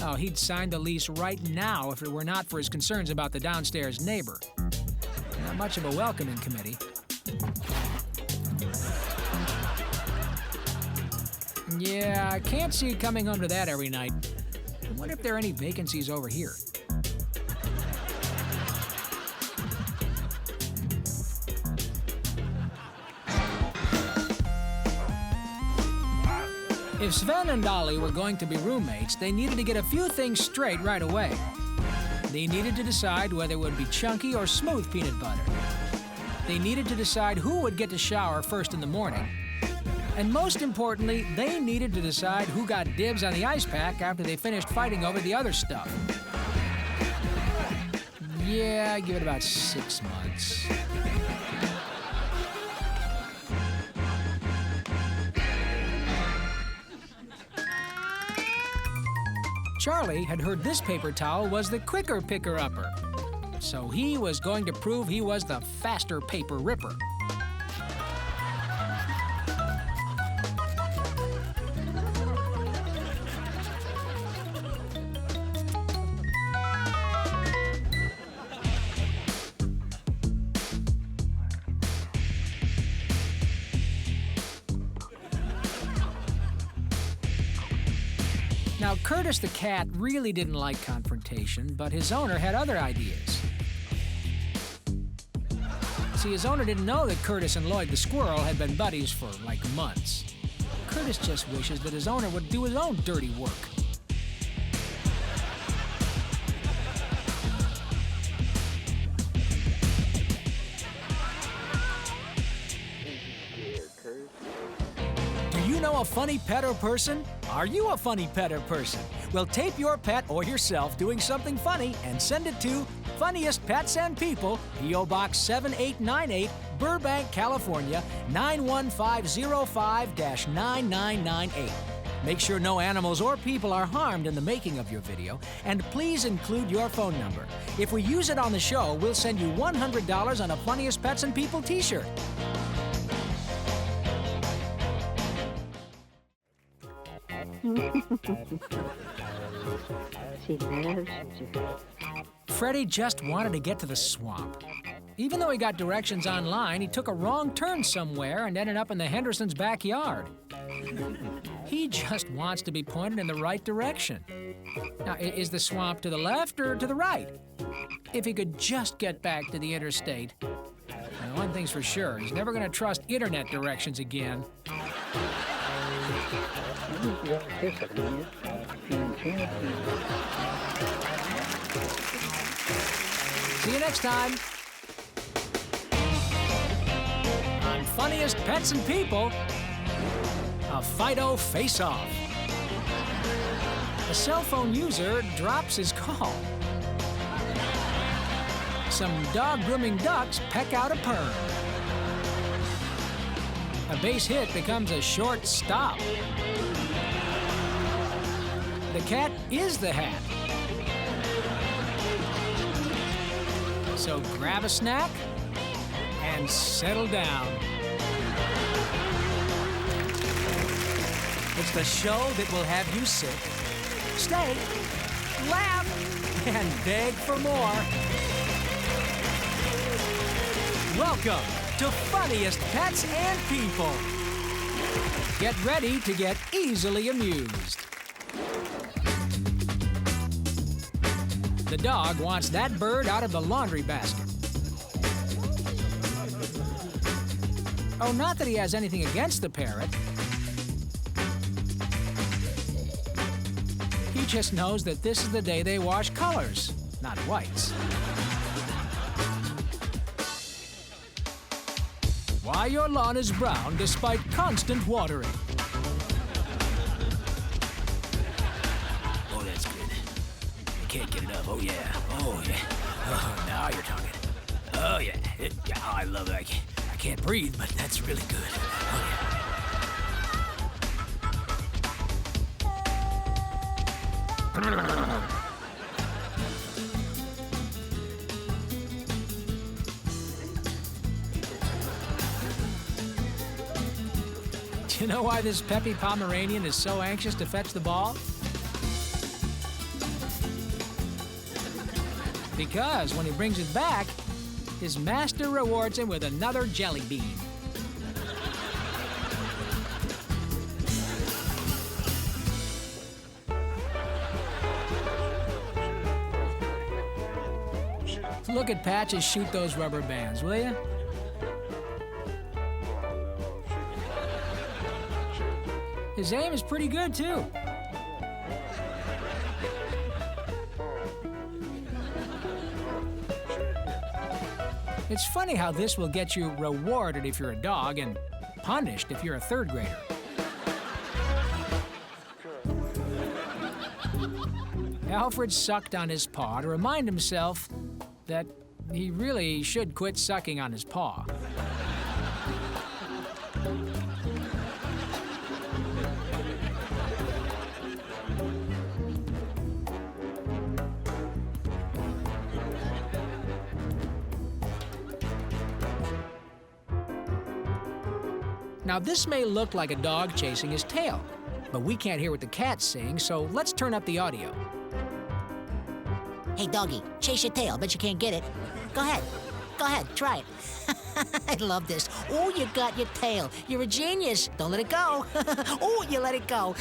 Oh, he'd sign the lease right now if it were not for his concerns about the downstairs neighbor. Not much of a welcoming committee. Yeah, I can't see coming home to that every night. I wonder if there are any vacancies over here. If Sven and Dolly were going to be roommates, they needed to get a few things straight right away. They needed to decide whether it would be chunky or smooth peanut butter. They needed to decide who would get to shower first in the morning. And most importantly, they needed to decide who got dibs on the ice pack after they finished fighting over the other stuff. Yeah, give it about 6 months. Charlie had heard this paper towel was the quicker picker-upper, so he was going to prove he was the faster paper ripper. Now, Curtis the cat really didn't like confrontation, but his owner had other ideas. See, his owner didn't know that Curtis and Lloyd the squirrel had been buddies for like months. Curtis just wishes that his owner would do his own dirty work. Do you know a funny pet or person? Are you a funny pet or person? Well, tape your pet or yourself doing something funny and send it to Funniest Pets and People, P.O. Box 7898, Burbank, California, 91505-9998. Make sure no animals or people are harmed in the making of your video, and please include your phone number. If we use it on the show, we'll send you $100 on a Funniest Pets and People t-shirt. She loves you. Freddie just wanted to get to the swamp. Even though he got directions online, he took a wrong turn somewhere and ended up in the Hendersons' backyard. He just wants to be pointed in the right direction. Now, is the swamp to the left or to the right? If he could just get back to the interstate. And one thing's for sure, he's never going to trust internet directions again. See you next time on Funniest Pets and People, a Fido face-off. A cell phone user drops his call. Some dog-grooming ducks peck out a perm. A base hit becomes a short stop. The cat is the hat. So grab a snack and settle down. It's the show that will have you sit, stay, laugh, and beg for more. Welcome to Funniest Pets and People. Get ready to get easily amused. The dog wants that bird out of the laundry basket. Oh, not that he has anything against the parrot. He just knows that this is the day they wash colors, not whites. Why your lawn is brown despite constant watering. Oh, that's good. I can't get it up. Oh, yeah. Oh, yeah. Oh, now you're talking. Oh, yeah. Yeah, oh, I love it. I can't breathe, but that's really good. Oh, yeah. Do you know why this peppy Pomeranian is so anxious to fetch the ball? because when he brings it back, his master rewards him with another jelly bean. Look at Patches shoot those rubber bands, will you? His aim is pretty good, too. It's funny how this will get you rewarded if you're a dog and punished if you're a third grader. Alfred sucked on his paw to remind himself that he really should quit sucking on his paw. Now, this may look like a dog chasing his tail, but we can't hear what the cat's saying, so let's turn up the audio. Hey, doggy, chase your tail. Bet you can't get it. Go ahead. Go ahead, try it. I love this. Oh, you got your tail. You're a genius. Don't let it go. Oh, you let it go.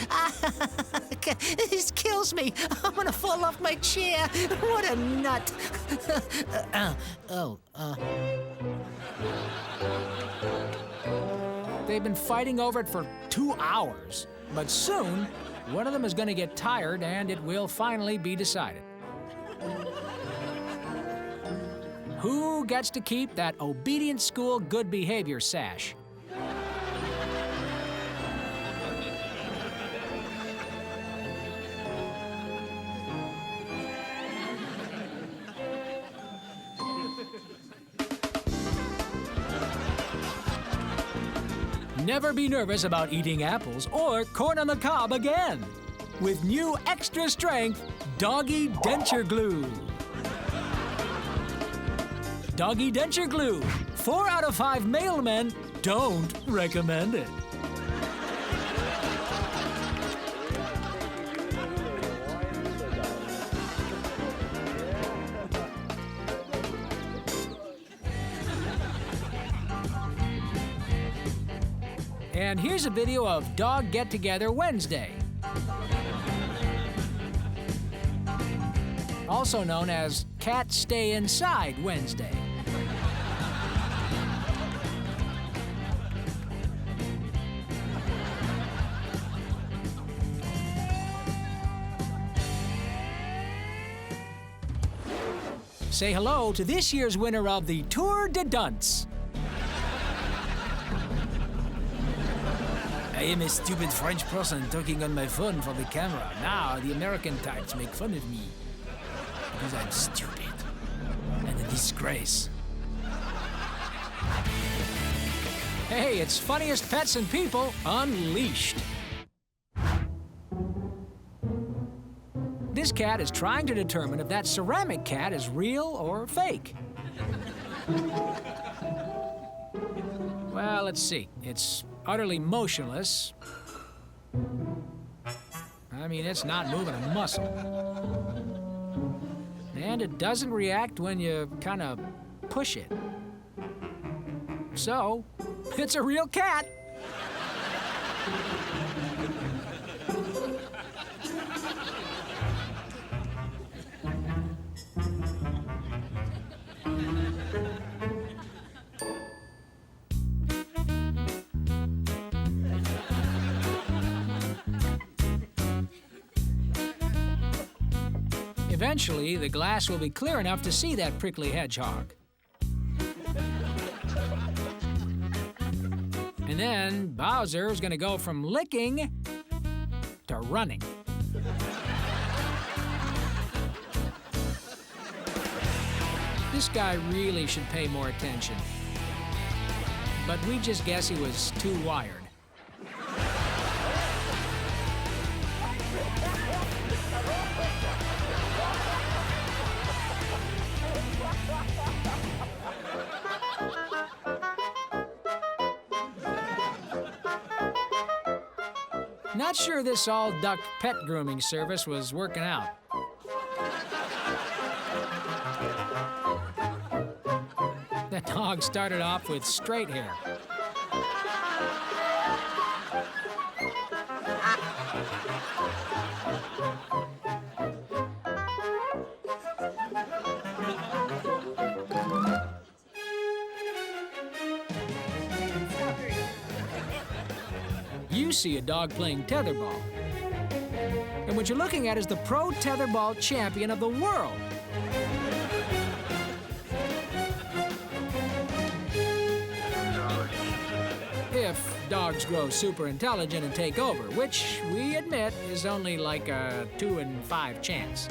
This kills me. I'm gonna fall off my chair. What a nut. They've been fighting over it for 2 hours, but soon, one of them is gonna get tired and it will finally be decided. Who gets to keep that obedient school good behavior sash? Never be nervous about eating apples or corn on the cob again with new extra strength Doggy Denture Glue. Doggy Denture Glue. 4 out of 5 mailmen don't recommend it. And here's a video of Dog Get Together Wednesday, also known as Cat Stay Inside Wednesday. Say hello to this year's winner of the Tour de Dunce. I am a stupid French person talking on my phone for the camera. Now the American types make fun of me because I'm stupid and a disgrace. Hey, it's Funniest Pets and People Unleashed. This cat is trying to determine if that ceramic cat is real or fake. Well, let's see. It's utterly motionless. I mean, it's not moving a muscle. And it doesn't react when you kind of push it. So, it's a real cat. Eventually, the glass will be clear enough to see that prickly hedgehog. And then Bowser is going to go from licking to running. This guy really should pay more attention. But we just guess he was too wired. Not sure this all-duck pet grooming service was working out. dog started off with straight hair. You see a dog playing tetherball. And what you're looking at is the pro tetherball champion of the world. If dogs grow super intelligent and take over, which we admit is only like a 2 in 5 chance.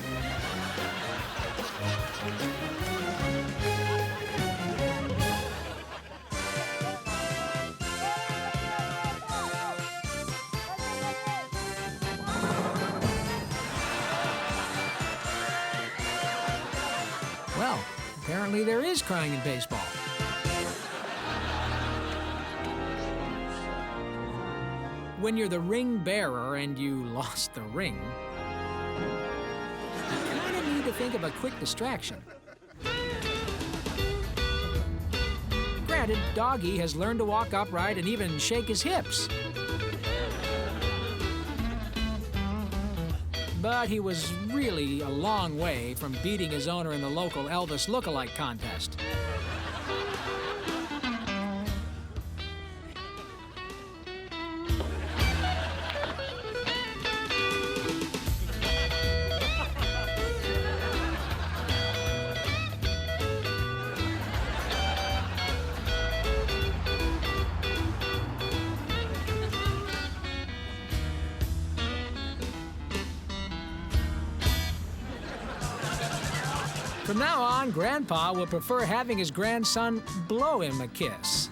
Well, apparently there is crying in baseball. When you're the ring bearer and you lost the ring, you kind of need to think of a quick distraction. Granted, Doggy has learned to walk upright and even shake his hips. But he was really a long way from beating his owner in the local Elvis look-alike contest. From now on, Grandpa will prefer having his grandson blow him a kiss.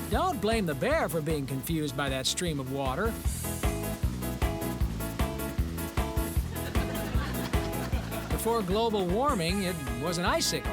Don't blame the bear for being confused by that stream of water. Before global warming, it was an icicle.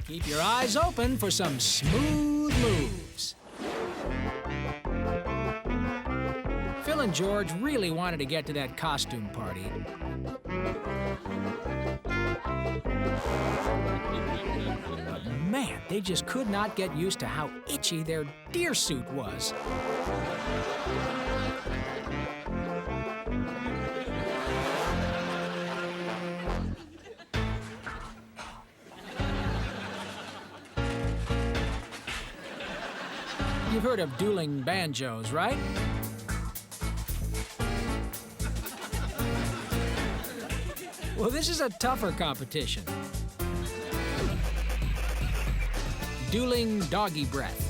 Keep your eyes open for some smooth moves. Phil and George really wanted to get to that costume party. But man, they just could not get used to how itchy their deer suit was. You've heard of dueling banjos, right? Well, this is a tougher competition. Dueling doggy breath.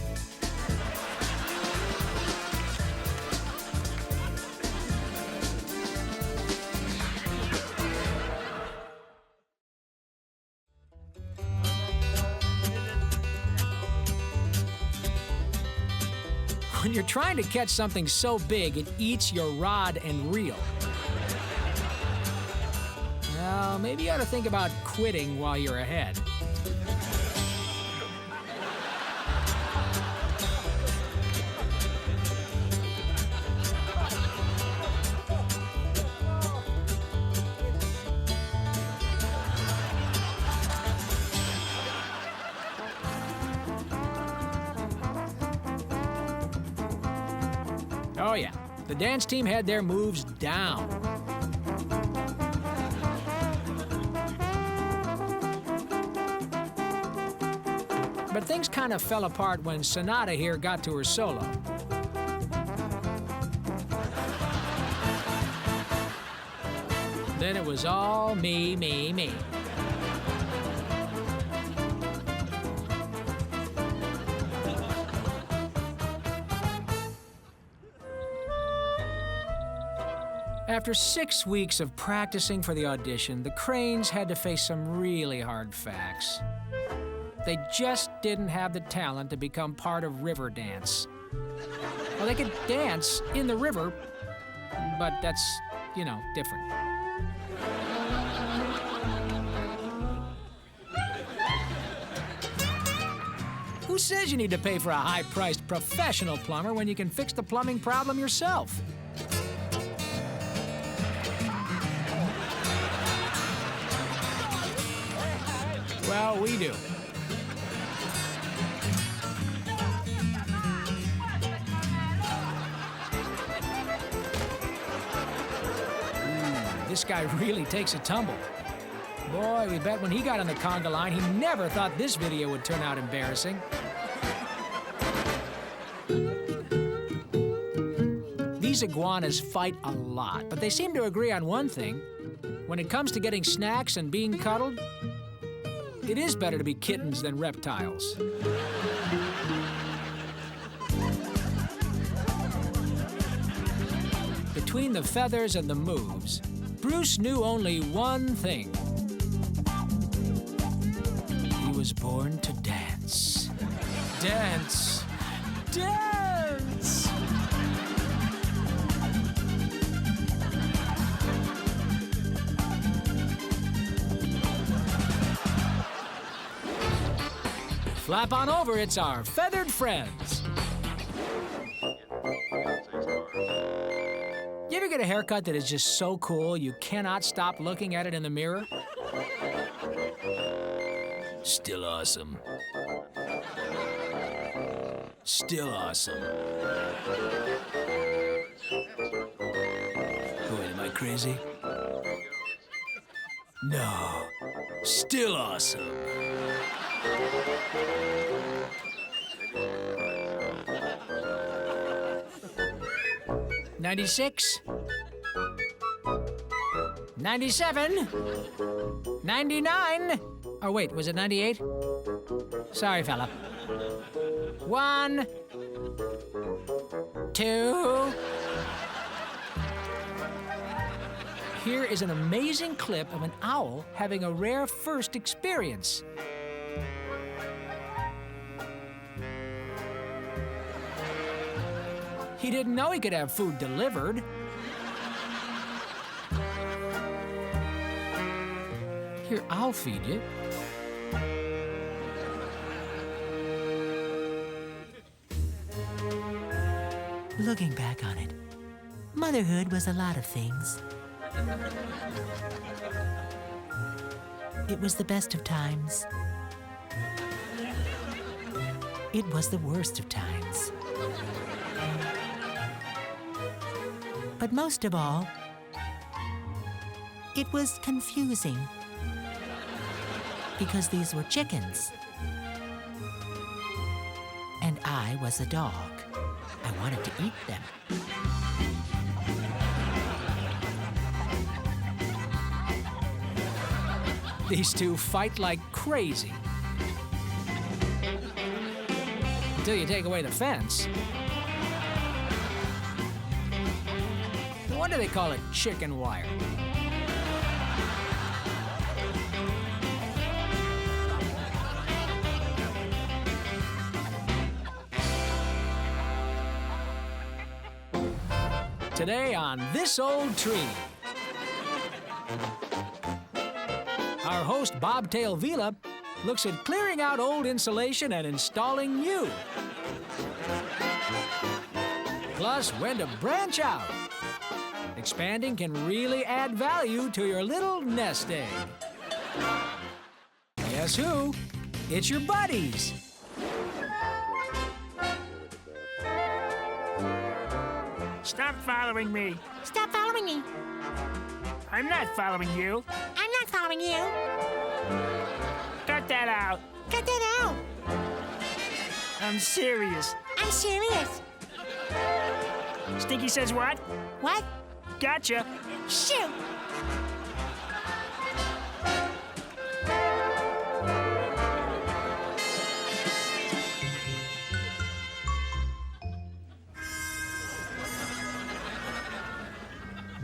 When you're trying to catch something so big, it eats your rod and reel. Well, maybe you ought to think about quitting while you're ahead. Oh yeah, the dance team had their moves down. But things kind of fell apart when Sonata here got to her solo. Then it was all me, me, me. After 6 weeks of practicing for the audition, the Cranes had to face some really hard facts. They just didn't have the talent to become part of river dance. Well, they could dance in the river, but that's, different. Who says you need to pay for a high-priced professional plumber when you can fix the plumbing problem yourself? Well, we do. This guy really takes a tumble. Boy, we bet when he got on the conga line, he never thought this video would turn out embarrassing. These iguanas fight a lot, but they seem to agree on one thing. When it comes to getting snacks and being cuddled, it is better to be kittens than reptiles. Between the feathers and the moves, Bruce knew only one thing. He was born to dance. Dance. Dance! Flap on over, it's our feathered friends. You ever get a haircut that is just so cool you cannot stop looking at it in the mirror? Still awesome. Still awesome. Wait, am I crazy? No. Still awesome. $96, $97, $99. Oh, wait, was it 98? Sorry, fella. 1, 2. Here is an amazing clip of an owl having a rare first experience. He didn't know he could have food delivered. Here, I'll feed you. Looking back on it, motherhood was a lot of things. It was the best of times. It was the worst of times. But most of all, it was confusing. Because these were chickens. And I was a dog. I wanted to eat them. These two fight like crazy. Until you take away the fence. No wonder they call it chicken wire. Today on This Old Tree, our host Bobtail Vila looks at clearing out old insulation and installing new. Plus, when to branch out. Expanding can really add value to your little nest egg. Guess who? It's your buddies. Stop following me. Stop following me. I'm not following you. I'm not following you. Cut that out. Cut that out. I'm serious. I'm serious. Stinky says what? What? Gotcha. Shoot.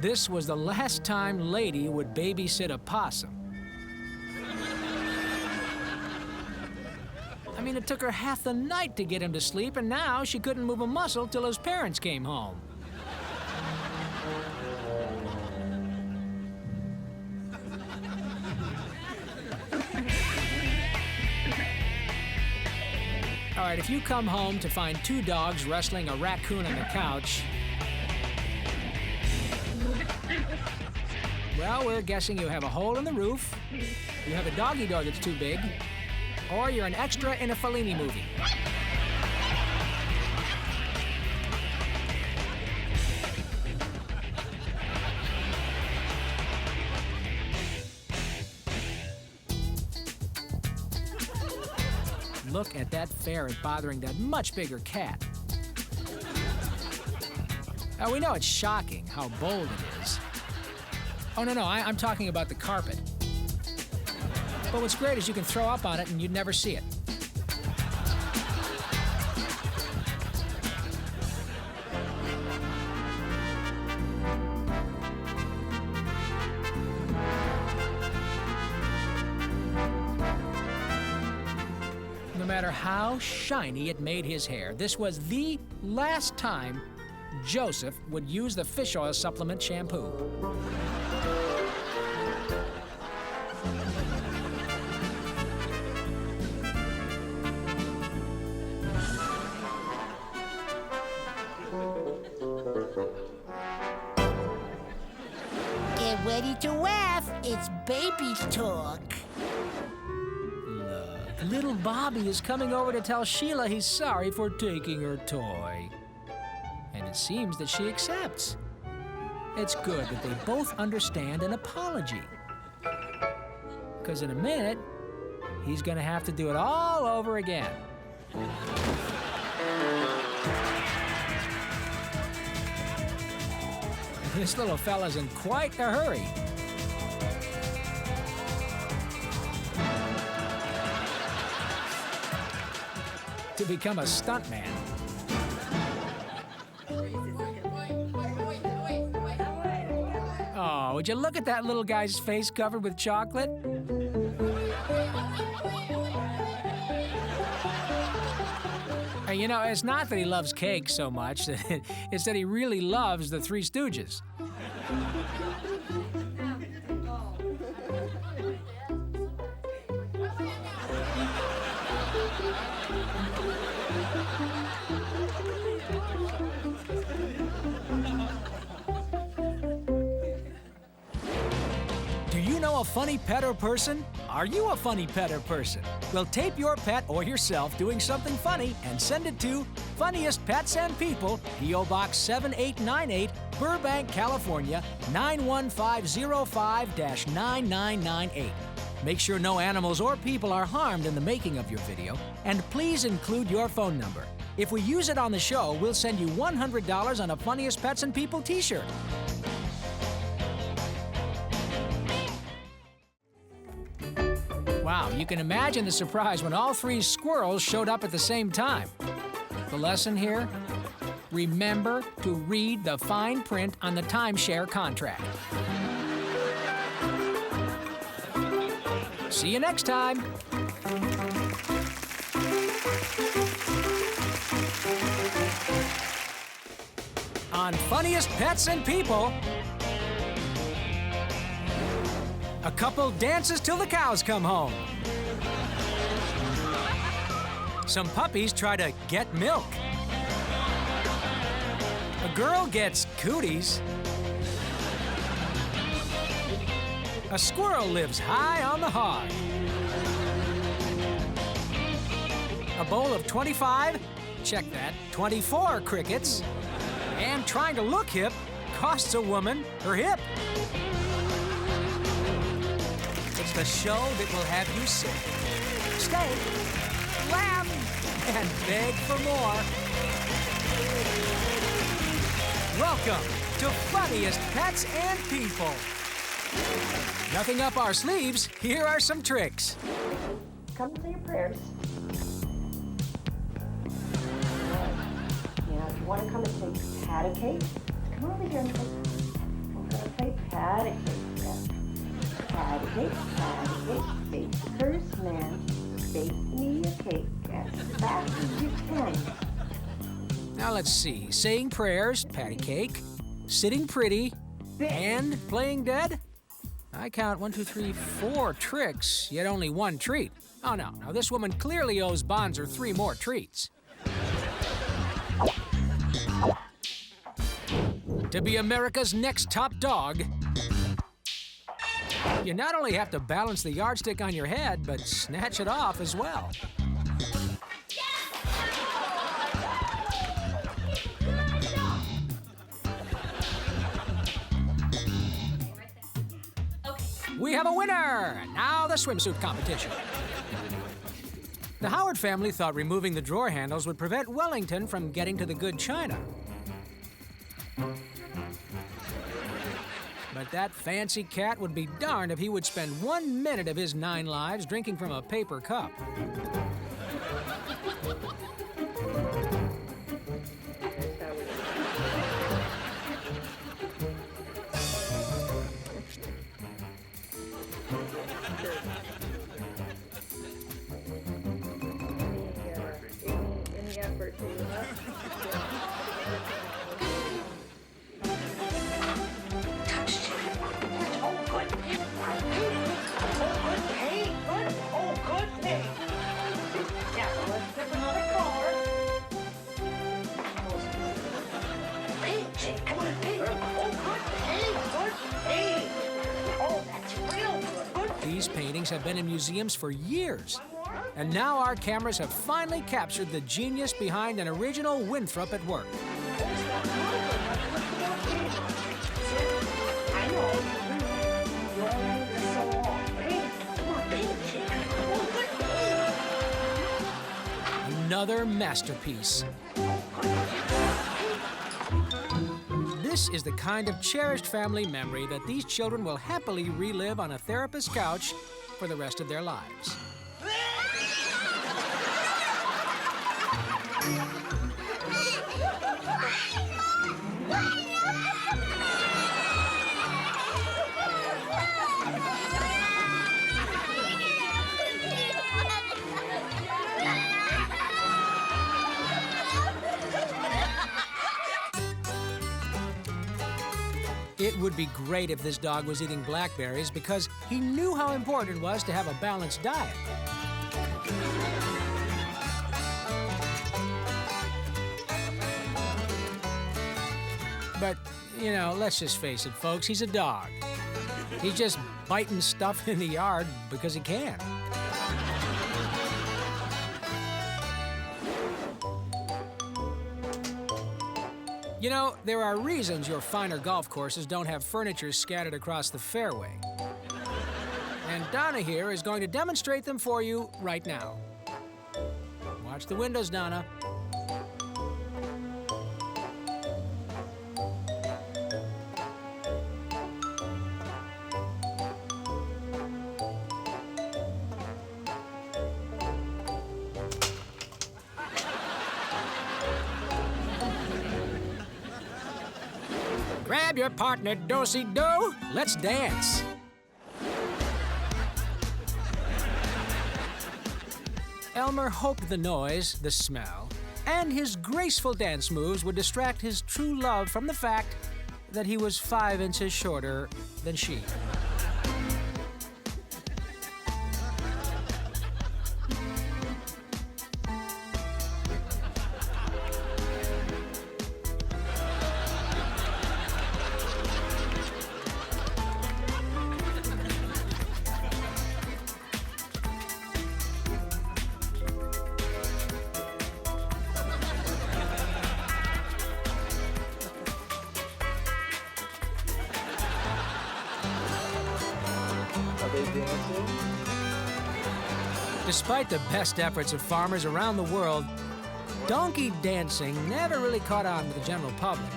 This was the last time Lady would babysit a possum. I mean, it took her half the night to get him to sleep, and now she couldn't move a muscle till his parents came home. All right, if you come home to find two dogs wrestling a raccoon on the couch, well, we're guessing you have a hole in the roof, you have a doggy door that's too big, or you're an extra in a Fellini movie. Look at that ferret bothering that much bigger cat. Now, we know it's shocking how bold it is. Oh, no, I'm talking about the carpet. But what's great is you can throw up on it and you'd never see it. No matter how shiny it made his hair, this was the last time Joseph would use the fish oil supplement shampoo. Get ready to laugh. It's baby talk. Look, little Bobby is coming over to tell Sheila he's sorry for taking her toy. And it seems that she accepts. It's good that they both understand an apology. Because in a minute, he's gonna have to do it all over again. This little fella's in quite a hurry. To become a stuntman. Oh, would you look at that little guy's face covered with chocolate? You know, it's not that he loves cake so much, it's that he really loves the Three Stooges. Do you know a funny pet or person? Are you a funny pet or person? Well, tape your pet or yourself doing something funny and send it to Funniest Pets and People, P.O. Box 7898, Burbank, California, 91505-9998. Make sure no animals or people are harmed in the making of your video, and please include your phone number. If we use it on the show, we'll send you $100 on a Funniest Pets and People t-shirt. Wow, you can imagine the surprise when all three squirrels showed up at the same time. The lesson here? Remember to read the fine print on the timeshare contract. See you next time. On Funniest Pets and People, a couple dances till the cows come home. Some puppies try to get milk. A girl gets cooties. A squirrel lives high on the hog. A bowl of 25, check that, 24 crickets. And trying to look hip costs a woman her hip. It's the show that will have you sick. Stay, laugh, and beg for more. Welcome to Funniest Pets and People. Nothing up our sleeves, here are some tricks. Come say your prayers. Now, if you want to come and take pat a cake, come over here and take. Okay. play patty cake, yes. Patty cake, face the first man, face me your cake as fast as you can. Now let's see. Saying prayers, patty cake, sitting pretty, and playing dead? I count 1, 2, 3, 4 tricks, yet only 1 treat. Oh no, now this woman clearly owes Bonzer 3 more treats. To be America's next top dog, you not only have to balance the yardstick on your head, but snatch it off as well. We have a winner! Now the swimsuit competition. The Howard family thought removing the drawer handles would prevent Wellington from getting to the good china. But that fancy cat would be darned if he would spend 1 minute of his 9 lives drinking from a paper cup. Any effort to These paintings have been in museums for years. And now our cameras have finally captured the genius behind an original Winthrop at work. Another masterpiece. This is the kind of cherished family memory that these children will happily relive on a therapist's couch for the rest of their lives. It would be great if this dog was eating blackberries because he knew how important it was to have a balanced diet. But, you know, let's just face it, folks, he's a dog. He's just biting stuff in the yard because he can. You know, there are reasons your finer golf courses don't have furniture scattered across the fairway. And Donna here is going to demonstrate them for you right now. Watch the windows, Donna. Grab your partner, do-si-do. Let's dance. Elmer hoped the noise, the smell, and his graceful dance moves would distract his true love from the fact that he was 5 inches shorter than she. Despite the best efforts of farmers around the world, donkey dancing never really caught on with the general public.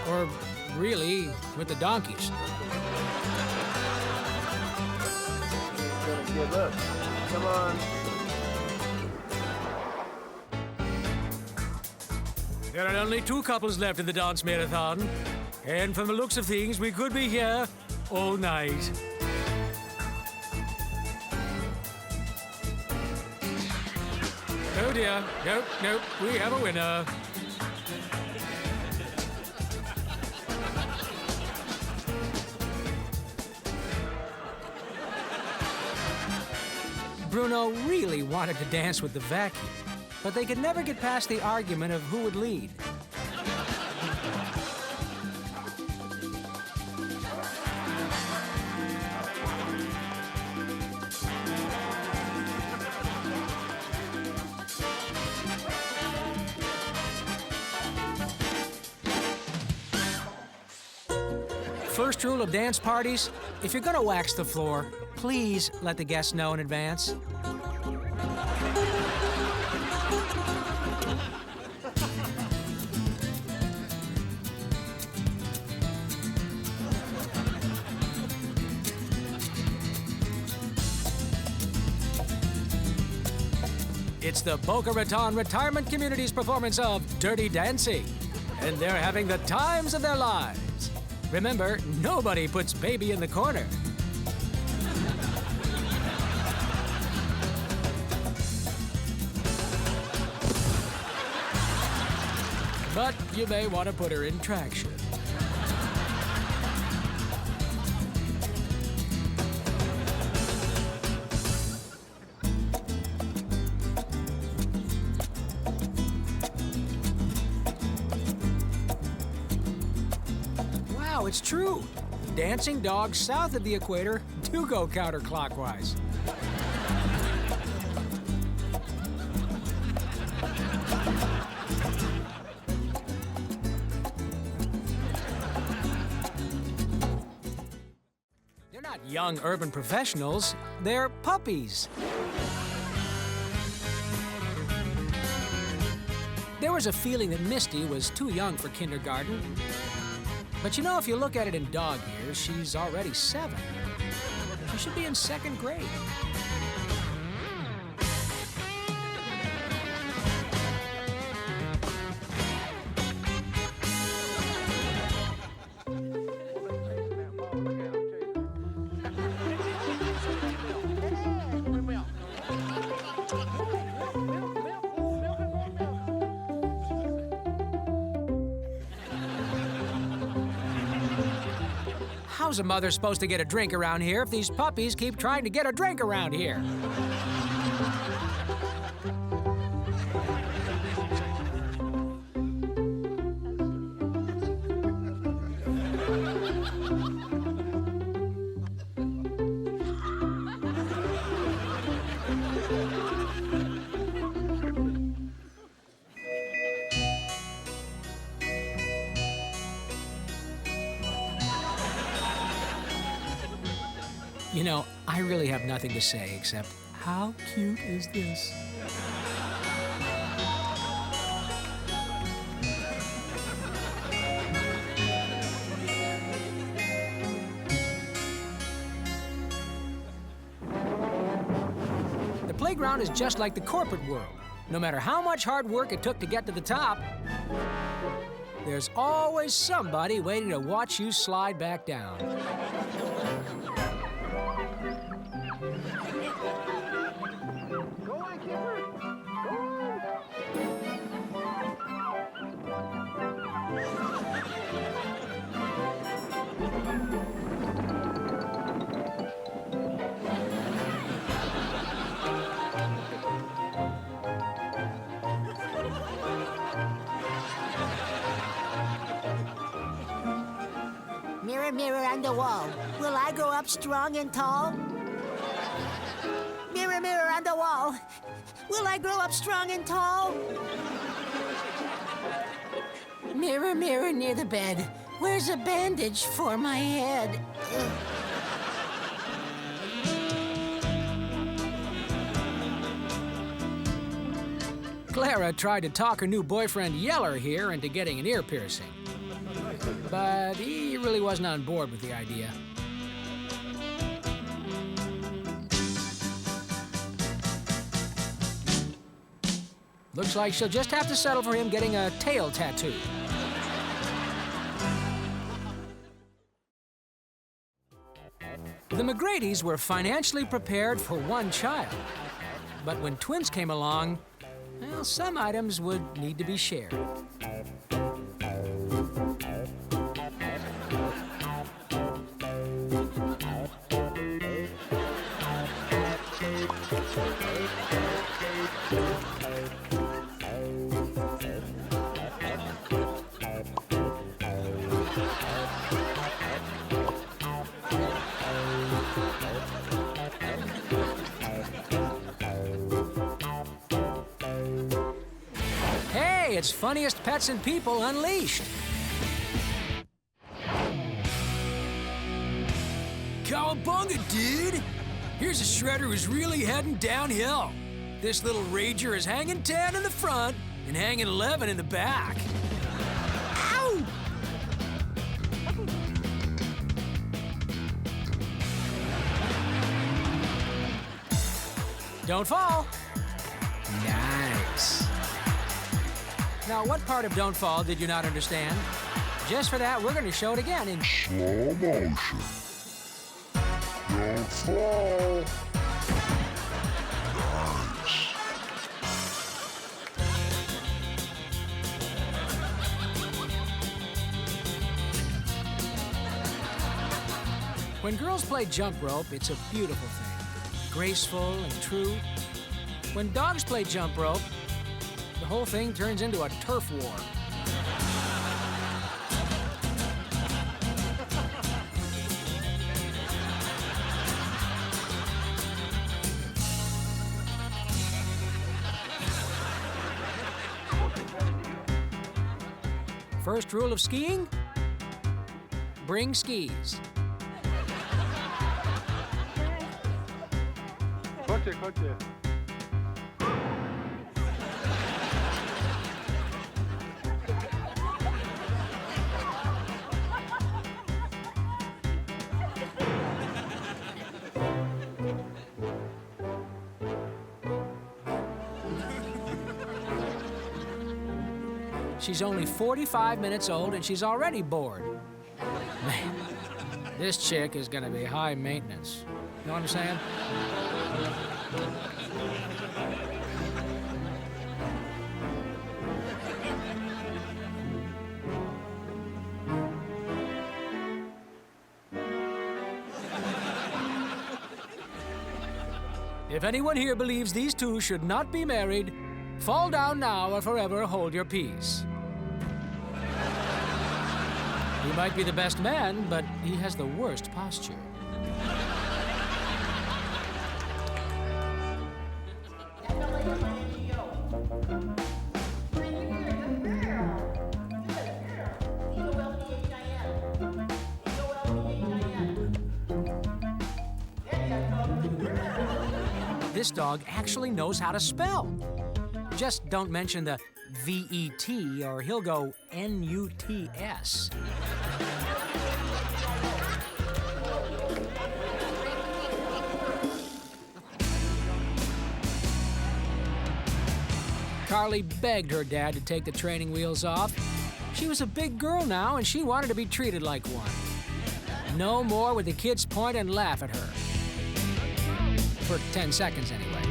Or really, with the donkeys. Gonna give up. Come on. There are only 2 couples left in the dance marathon. And from the looks of things, we could be here all night. Oh dear. Nope, nope. We have a winner. Bruno really wanted to dance with the vacuum, but they could never get past the argument of who would lead. First rule of dance parties, if you're gonna wax the floor, please let the guests know in advance. It's the Boca Raton Retirement Community's performance of Dirty Dancing, and they're having the times of their lives. Remember, nobody puts baby in the corner. But you may want to put her in traction. Wow, it's true. Dancing dogs south of the equator do go counterclockwise. They're not young urban professionals, they're puppies. There was a feeling that Misty was too young for kindergarten. But you know, if you look at it in dog years, she's already 7. She should be in 2nd grade. How's a mother supposed to get a drink around here if these puppies keep trying to get a drink around here? You know, I really have nothing to say except, how cute is this? The playground is just like the corporate world. No matter how much hard work it took to get to the top, there's always somebody waiting to watch you slide back down. Mirror, mirror on the wall, will I grow up strong and tall? Mirror, mirror on the wall, will I grow up strong and tall? Mirror, mirror near the bed, where's a bandage for my head? Clara tried to talk her new boyfriend Yeller here into getting an ear piercing. But he really wasn't on board with the idea. Looks like she'll just have to settle for him getting a tail tattoo. The McGrady's were financially prepared for one child. But when twins came along, well, some items would need to be shared. Hey, it's Funniest Pets and People Unleashed. Cowabunga, dude! Here's a shredder who's really heading downhill. This little rager is hanging 10 in the front and hanging 11 in the back. Ow! Don't fall. Nice. Now, what part of Don't Fall did you not understand? Just for that, we're going to show it again in slow motion. Don't fall. Nice. When girls play jump rope, it's a beautiful thing, graceful and true. When dogs play jump rope, the whole thing turns into a turf war. First rule of skiing, bring skis. Chodźcie. She's only 45 minutes old and she's already bored. Man, this chick is gonna be high maintenance. You know what I'm saying? If anyone here believes these two should not be married, fall down now or forever hold your peace. He might be the best man, but he has the worst posture. This dog actually knows how to spell. Just don't mention the V-E-T or he'll go N-U-T-S. Carly begged her dad to take the training wheels off. She was a big girl now and she wanted to be treated like one. No more would the kids point and laugh at her. For 10 seconds, anyway.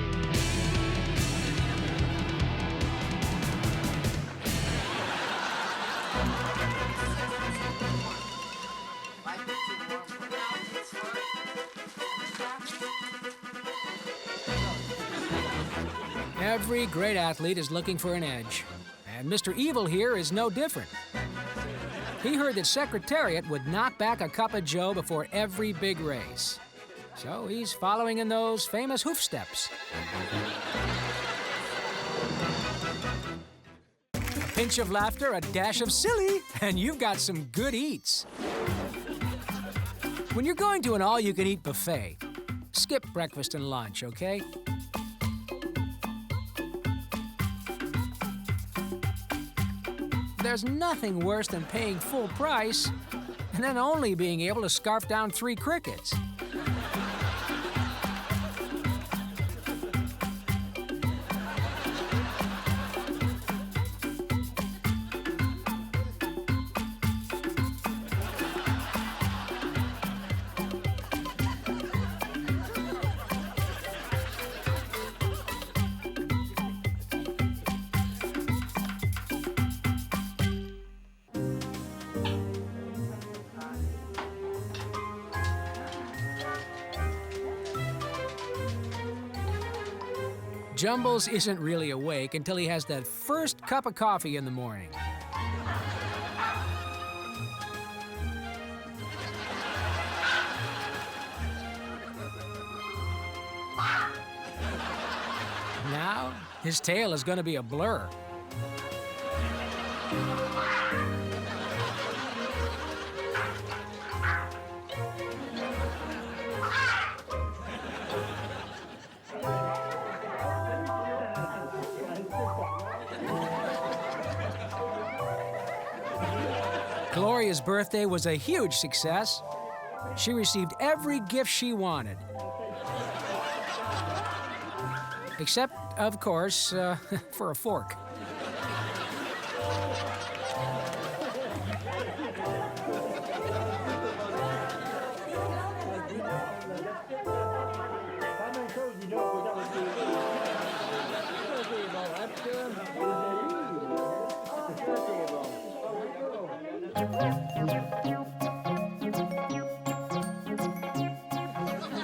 Every great athlete is looking for an edge, and Mr. Evil here is no different. He heard that Secretariat would knock back a cup of joe before every big race. So he's following in those famous hoof steps. A pinch of laughter, a dash of silly, and you've got some good eats. When you're going to an all-you-can-eat buffet, skip breakfast and lunch, okay? There's nothing worse than paying full price and then only being able to scarf down 3 crickets. Jumbles isn't really awake until he has that first cup of coffee in the morning. Now, his tail is going to be a blur. Gloria's birthday was a huge success. She received every gift she wanted. Except, of course, for a fork.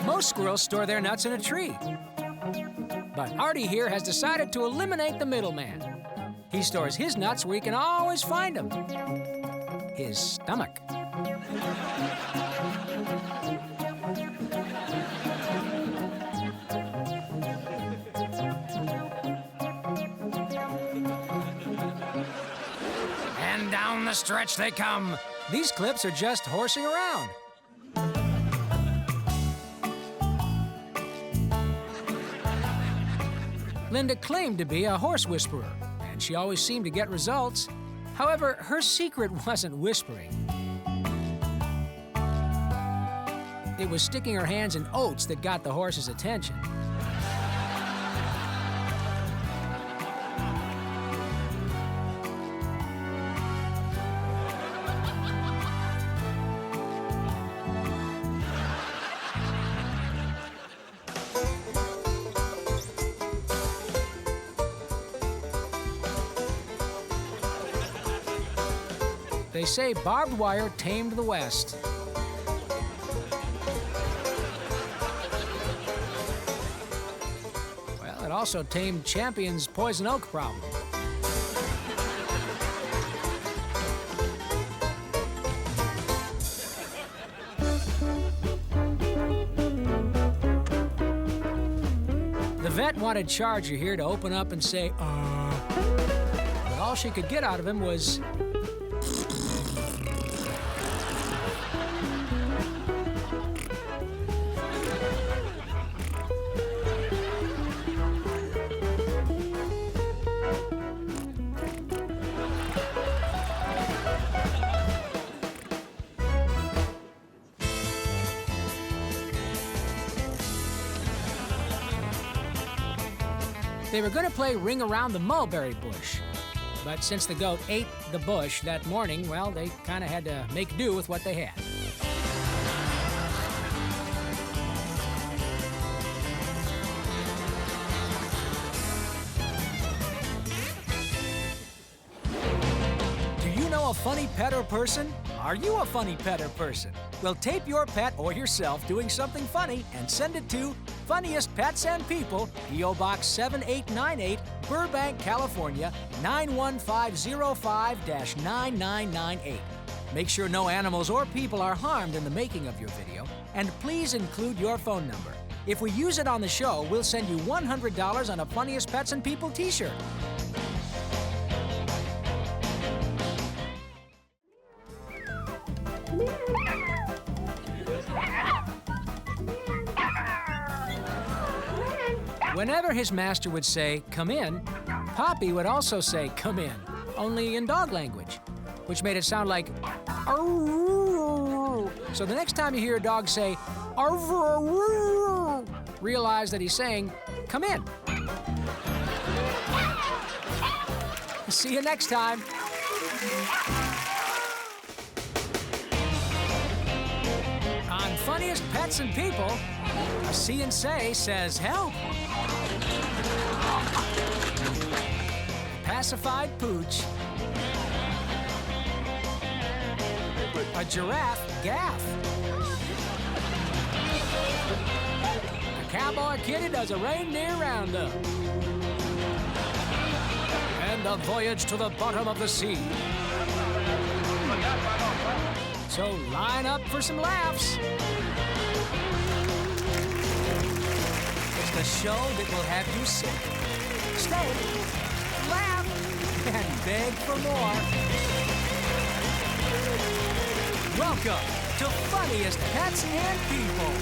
Most squirrels store their nuts in a tree. But Artie here has decided to eliminate the middleman. He stores his nuts where he can always find them. His stomach. And down the stretch they come. These clips are just horsing around. Linda claimed to be a horse whisperer, and she always seemed to get results. However, her secret wasn't whispering. It was sticking her hands in oats that got the horse's attention. They say barbed wire tamed the West. Well, it also tamed Champion's poison oak problem. The vet wanted Charger here to open up and say, but all she could get out of him was, they were going to play Ring Around the Mulberry Bush. But since the goat ate the bush that morning, well, they kind of had to make do with what they had. Do you know a funny pet or person? Are you a funny pet or person? Well, tape your pet or yourself doing something funny and send it to Funniest Pets and People, P.O. Box 7898, Burbank, California, 91505-9998. Make sure no animals or people are harmed in the making of your video, and please include your phone number. If we use it on the show, we'll send you $100 on a Funniest Pets and People t-shirt. Whenever his master would say, "Come in," Poppy would also say, "Come in," only in dog language, which made it sound like, "Arr-roo." So the next time you hear a dog say, "Arr-roo," realize that he's saying, "Come in." See you next time. On Funniest Pets and People, a See and Say says help. Pacified pooch. A giraffe gaff. A cowboy kitty does a reindeer roundup. a voyage to the bottom of the sea. So line up for some laughs. It's the show that will have you sick. Stay, laugh, and beg for more. Welcome to Funniest Pets and People.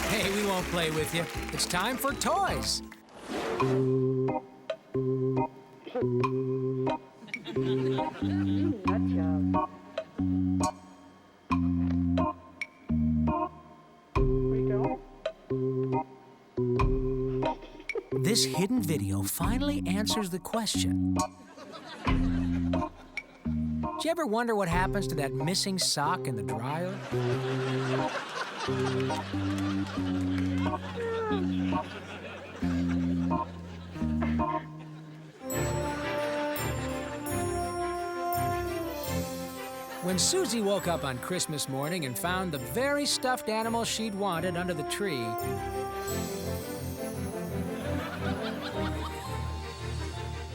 Hey, we won't play with you. It's time for toys. This hidden video finally answers the question. Do you ever wonder what happens to that missing sock in the dryer? When Susie woke up on Christmas morning and found the very stuffed animal she'd wanted under the tree,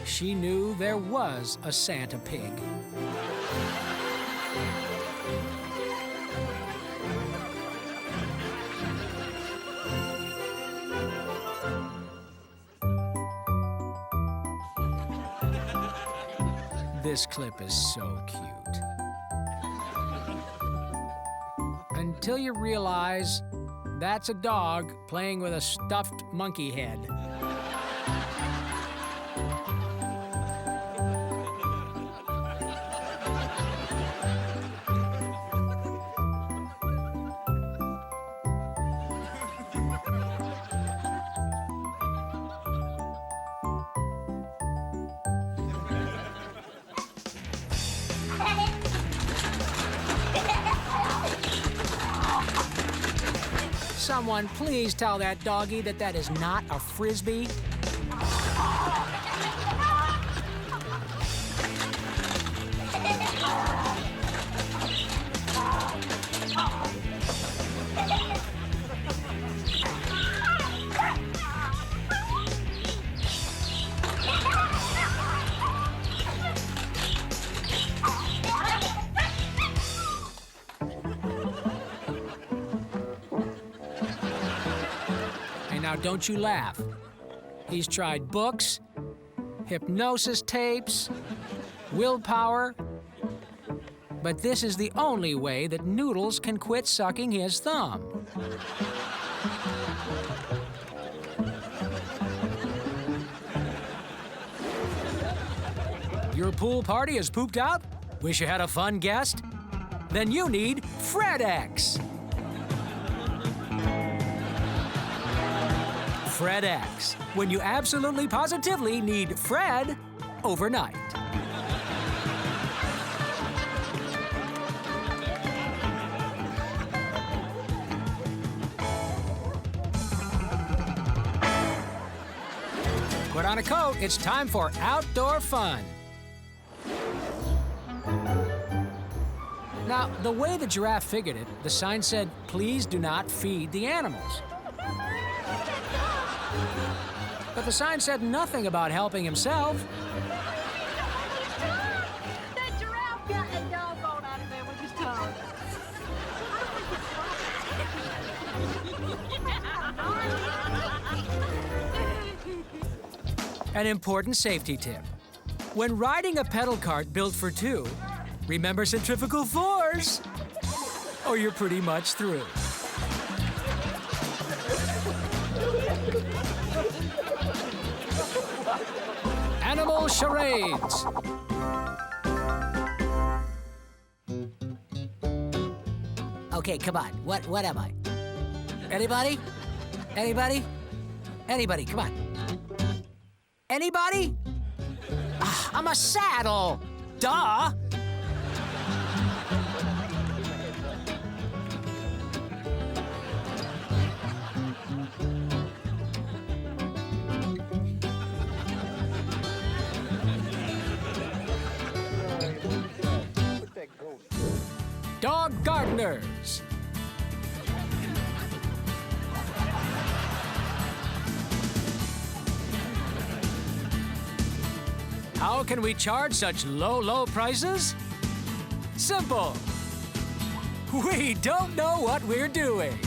she knew there was a Santa pig. This clip is so cute. Until you realize that's a dog playing with a stuffed monkey head. Someone please tell that doggy that that is not a Frisbee. Now, don't you laugh. He's tried books, hypnosis tapes, willpower, but this is the only way that Noodles can quit sucking his thumb. Your pool party is pooped out? Wish you had a fun guest? Then you need FredX. FredX, when you absolutely positively need Fred overnight. Put on a coat, it's time for outdoor fun. Now, the way the giraffe figured it, the sign said, "Please do not feed the animals." But the sign said nothing about helping himself. That giraffe got a doggone out of there with his tongue. An important safety tip. When riding a pedal cart built for two, remember centrifugal force, or you're pretty much through. Animal charades. Okay, come on. What am I? Anybody? Anybody? Anybody, come on. Anybody? Ah, I'm a saddle. Duh. Dog gardeners. How can we charge such low prices? Simple. We don't know what we're doing.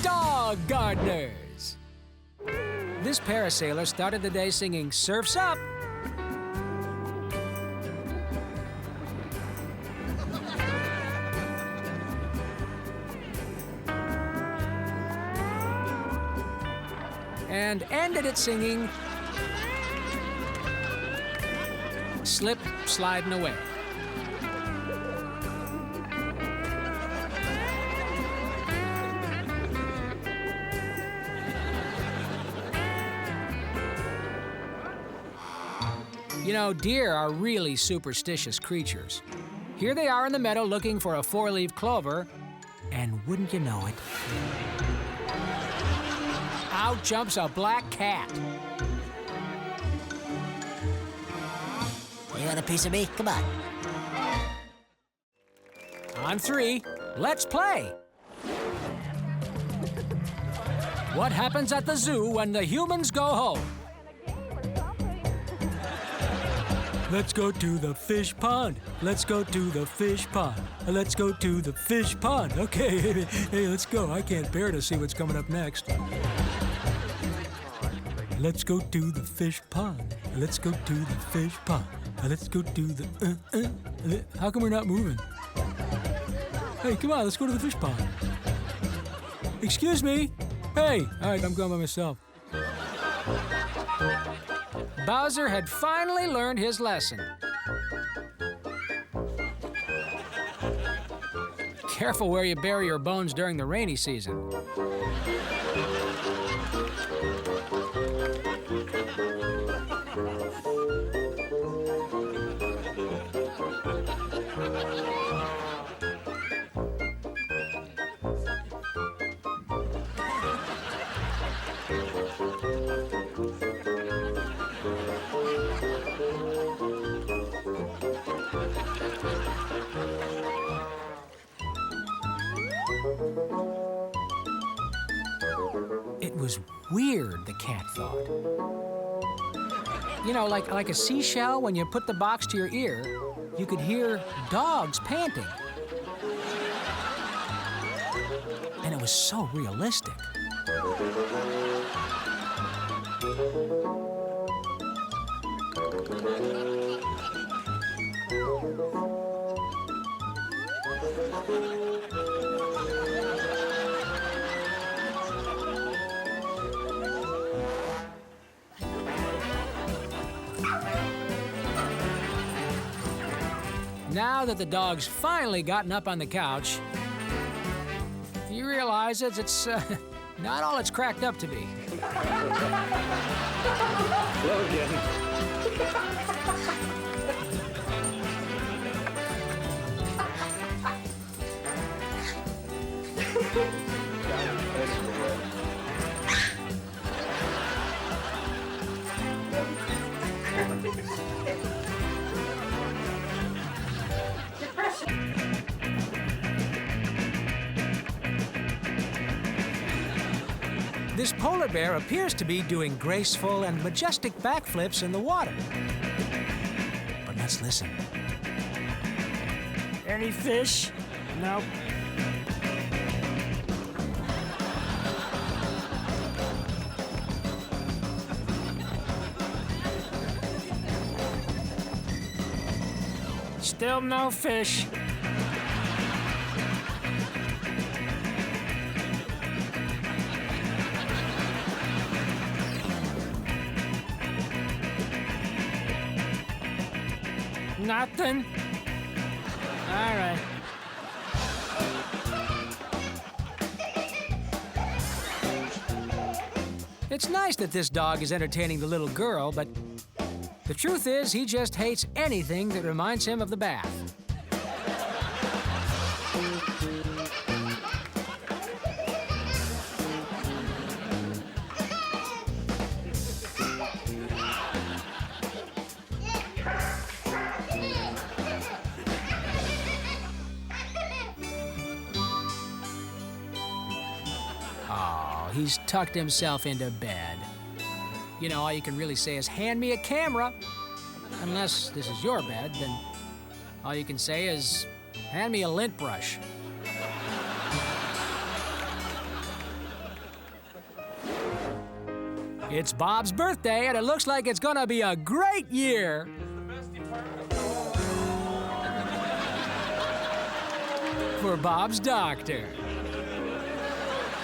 Dog gardeners. This parasailer started the day singing Surf's Up. And ended it singing Slip Sliding Away. You know, deer are really superstitious creatures. Here they are in the meadow looking for a four-leaf clover, and wouldn't you know it, out jumps a black cat. You want a piece of me? Come on. On three, let's play. What happens at the zoo when the humans go home? Let's go to the fish pond. Let's go to the fish pond. Let's go to the fish pond. Okay, hey, let's go. I can't bear to see what's coming up next. Let's go to the fish pond. Let's go to the fish pond. Let's go to the... How come we're not moving? Hey, come on, let's go to the fish pond. Excuse me. Hey, all right, I'm going by myself. Bowser had finally learned his lesson. Careful where you bury your bones during the rainy season. It was weird, the cat thought. You know, like a seashell, when you put the box to your ear, you could hear dogs panting. And it was so realistic. Now that the dog's finally gotten up on the couch, he realizes it's not all it's cracked up to be. This polar bear appears to be doing graceful and majestic backflips in the water. But let's listen. Any fish? Nope. Still no fish. Nothing? All right. It's nice that this dog is entertaining the little girl, but the truth is he just hates anything that reminds him of the bath. Oh, he's tucked himself into bed. You know, all you can really say is, hand me a camera. Unless this is your bed, then all you can say is, hand me a lint brush. It's Bob's birthday, and it looks like it's gonna be a great year. For Bob's doctor.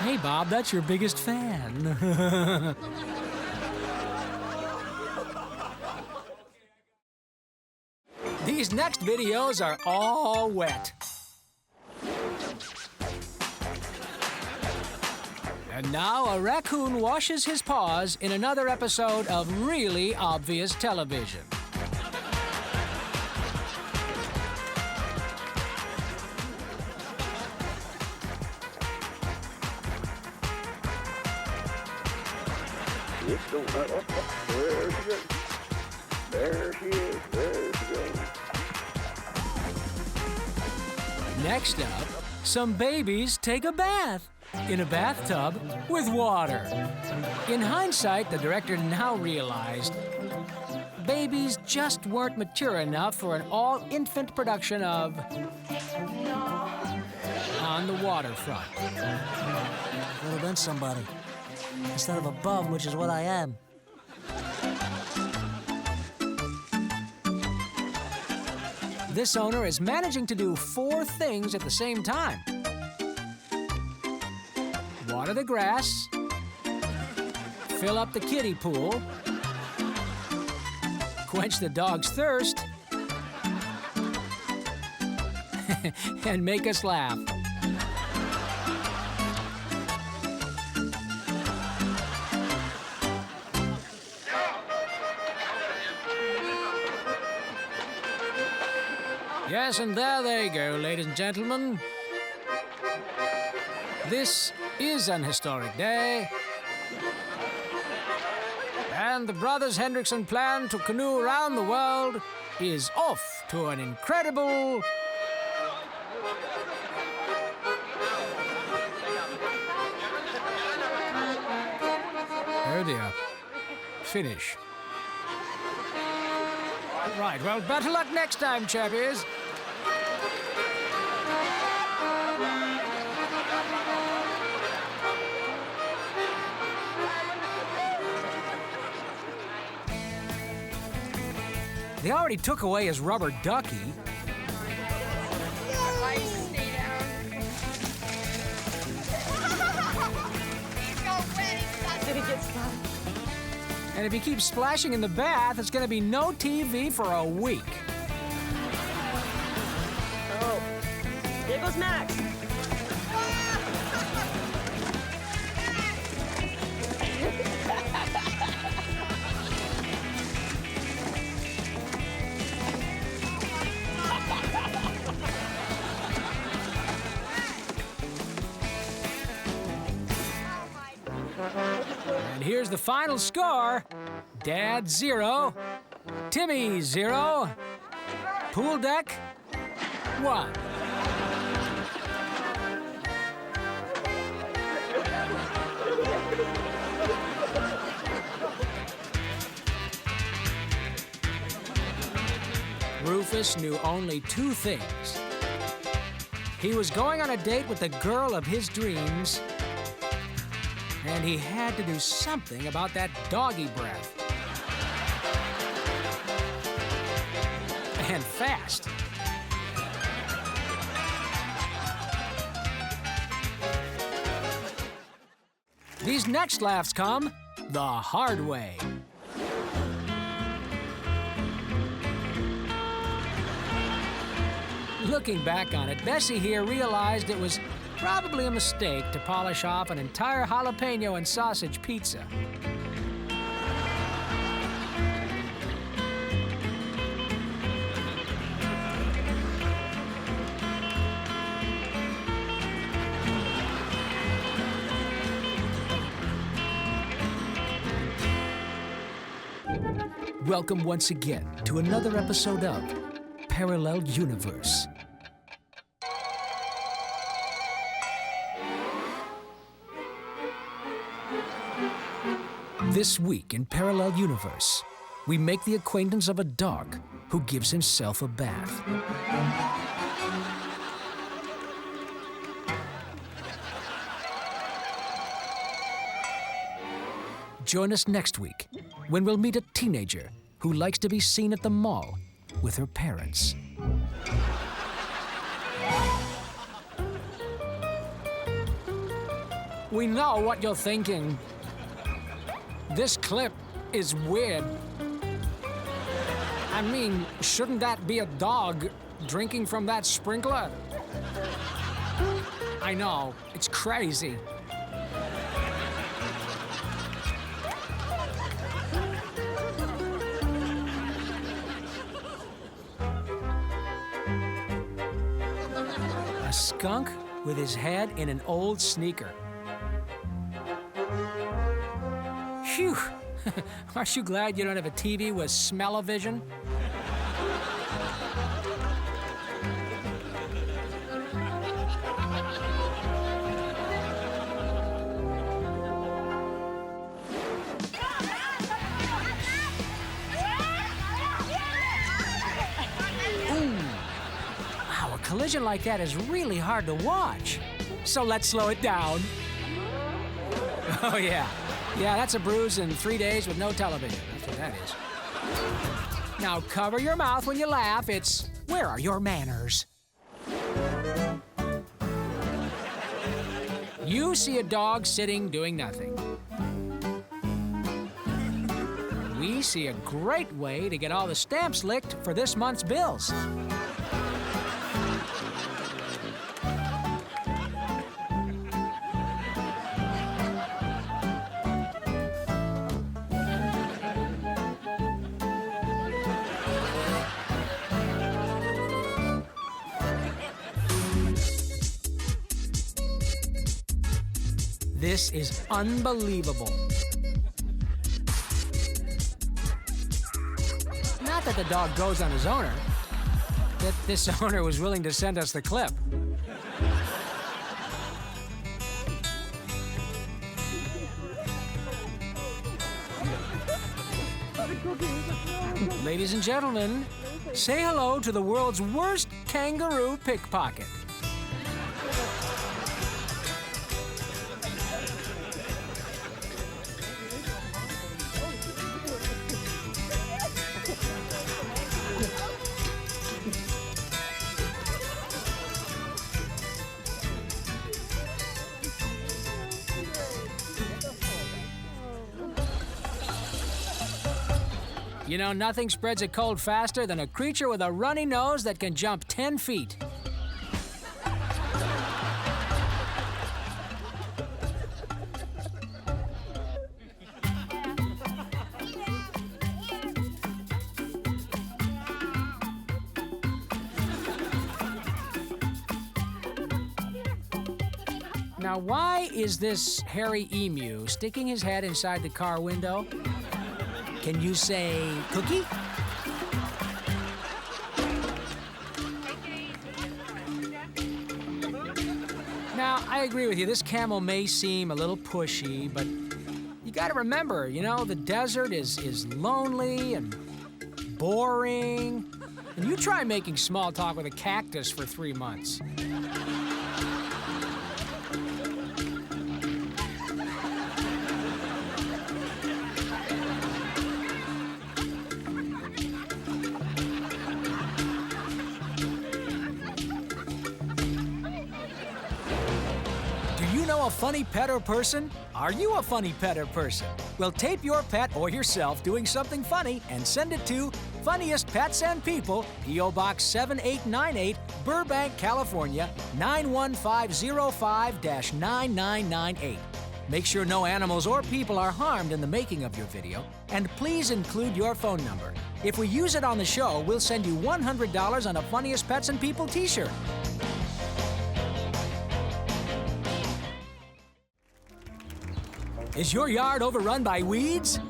Hey, Bob, that's your biggest fan. These next videos are all wet. And now a raccoon washes his paws in another episode of really obvious television. It's going up. There she goes. There she is. There she goes. Next up, some babies take a bath in a bathtub with water. In hindsight, the director now realized babies just weren't mature enough for an all-infant production of On the Waterfront. Could have been somebody. Instead of a bum, which is what I am. This owner is managing to do 4 things at the same time. Water the grass, fill up the kiddie pool, quench the dog's thirst, and make us laugh. Yes, and there they go, ladies and gentlemen. This is an historic day. And the brothers Hendrickson plan to canoe around the world is off to an incredible... Oh dear. Finish. Right, well, better luck next time, chappies. They already took away his rubber ducky. Did he get stuck? And if he keeps splashing in the bath, it's going to be no TV for a week. Oh, there goes Max. And here's the final score. Dad 0, Timmy 0, pool deck 1. Rufus knew only 2 things. He was going on a date with the girl of his dreams, and he had to do something about that doggy breath. And fast. These next laughs come the hard way. Looking back on it, Bessie here realized it was probably a mistake to polish off an entire jalapeno and sausage pizza. Welcome once again to another episode of Parallel Universe. This week in Parallel Universe, we make the acquaintance of a dog who gives himself a bath. Join us next week when we'll meet a teenager who likes to be seen at the mall with her parents. We know what you're thinking. This clip is weird. I mean, shouldn't that be a dog drinking from that sprinkler? I know, it's crazy. A skunk with his head in an old sneaker. Phew! Aren't you glad you don't have a TV with smell-o-vision? Wow, a collision like that is really hard to watch. So let's slow it down. Oh, yeah. Yeah, that's a bruise in 3 days with no television. That's what that is. Now cover your mouth when you laugh. It's, where are your manners? You see a dog sitting doing nothing. We see a great way to get all the stamps licked for this month's bills. This is unbelievable. Not that the dog goes on his owner, that this owner was willing to send us the clip. Ladies and gentlemen, say hello to the world's worst kangaroo pickpocket. You know, nothing spreads a cold faster than a creature with a runny nose that can jump 10 feet. Now, why is this hairy emu sticking his head inside the car window? Can you say cookie? Now, I agree with you. This camel may seem a little pushy, but you gotta remember, you know, the desert is lonely and boring. And you try making small talk with a cactus for 3 months. A funny pet or person? Are you a funny pet or person? Well, tape your pet or yourself doing something funny and send it to Funniest Pets and People, P.O. Box 7898, Burbank, California, 91505-9998. Make sure no animals or people are harmed in the making of your video, and please include your phone number. If we use it on the show, we'll send you $100 on a Funniest Pets and People t-shirt. Is your yard overrun by weeds?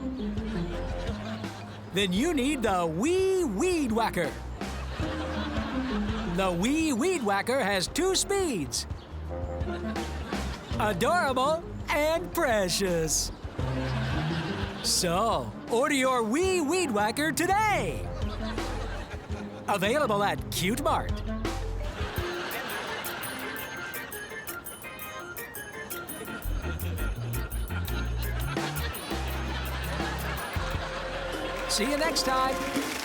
Then you need the Wee Weed Whacker. The Wee Weed Whacker has 2 speeds. Adorable and precious. So, order your wee weed whacker today. Available at Cute Mart. See you next time.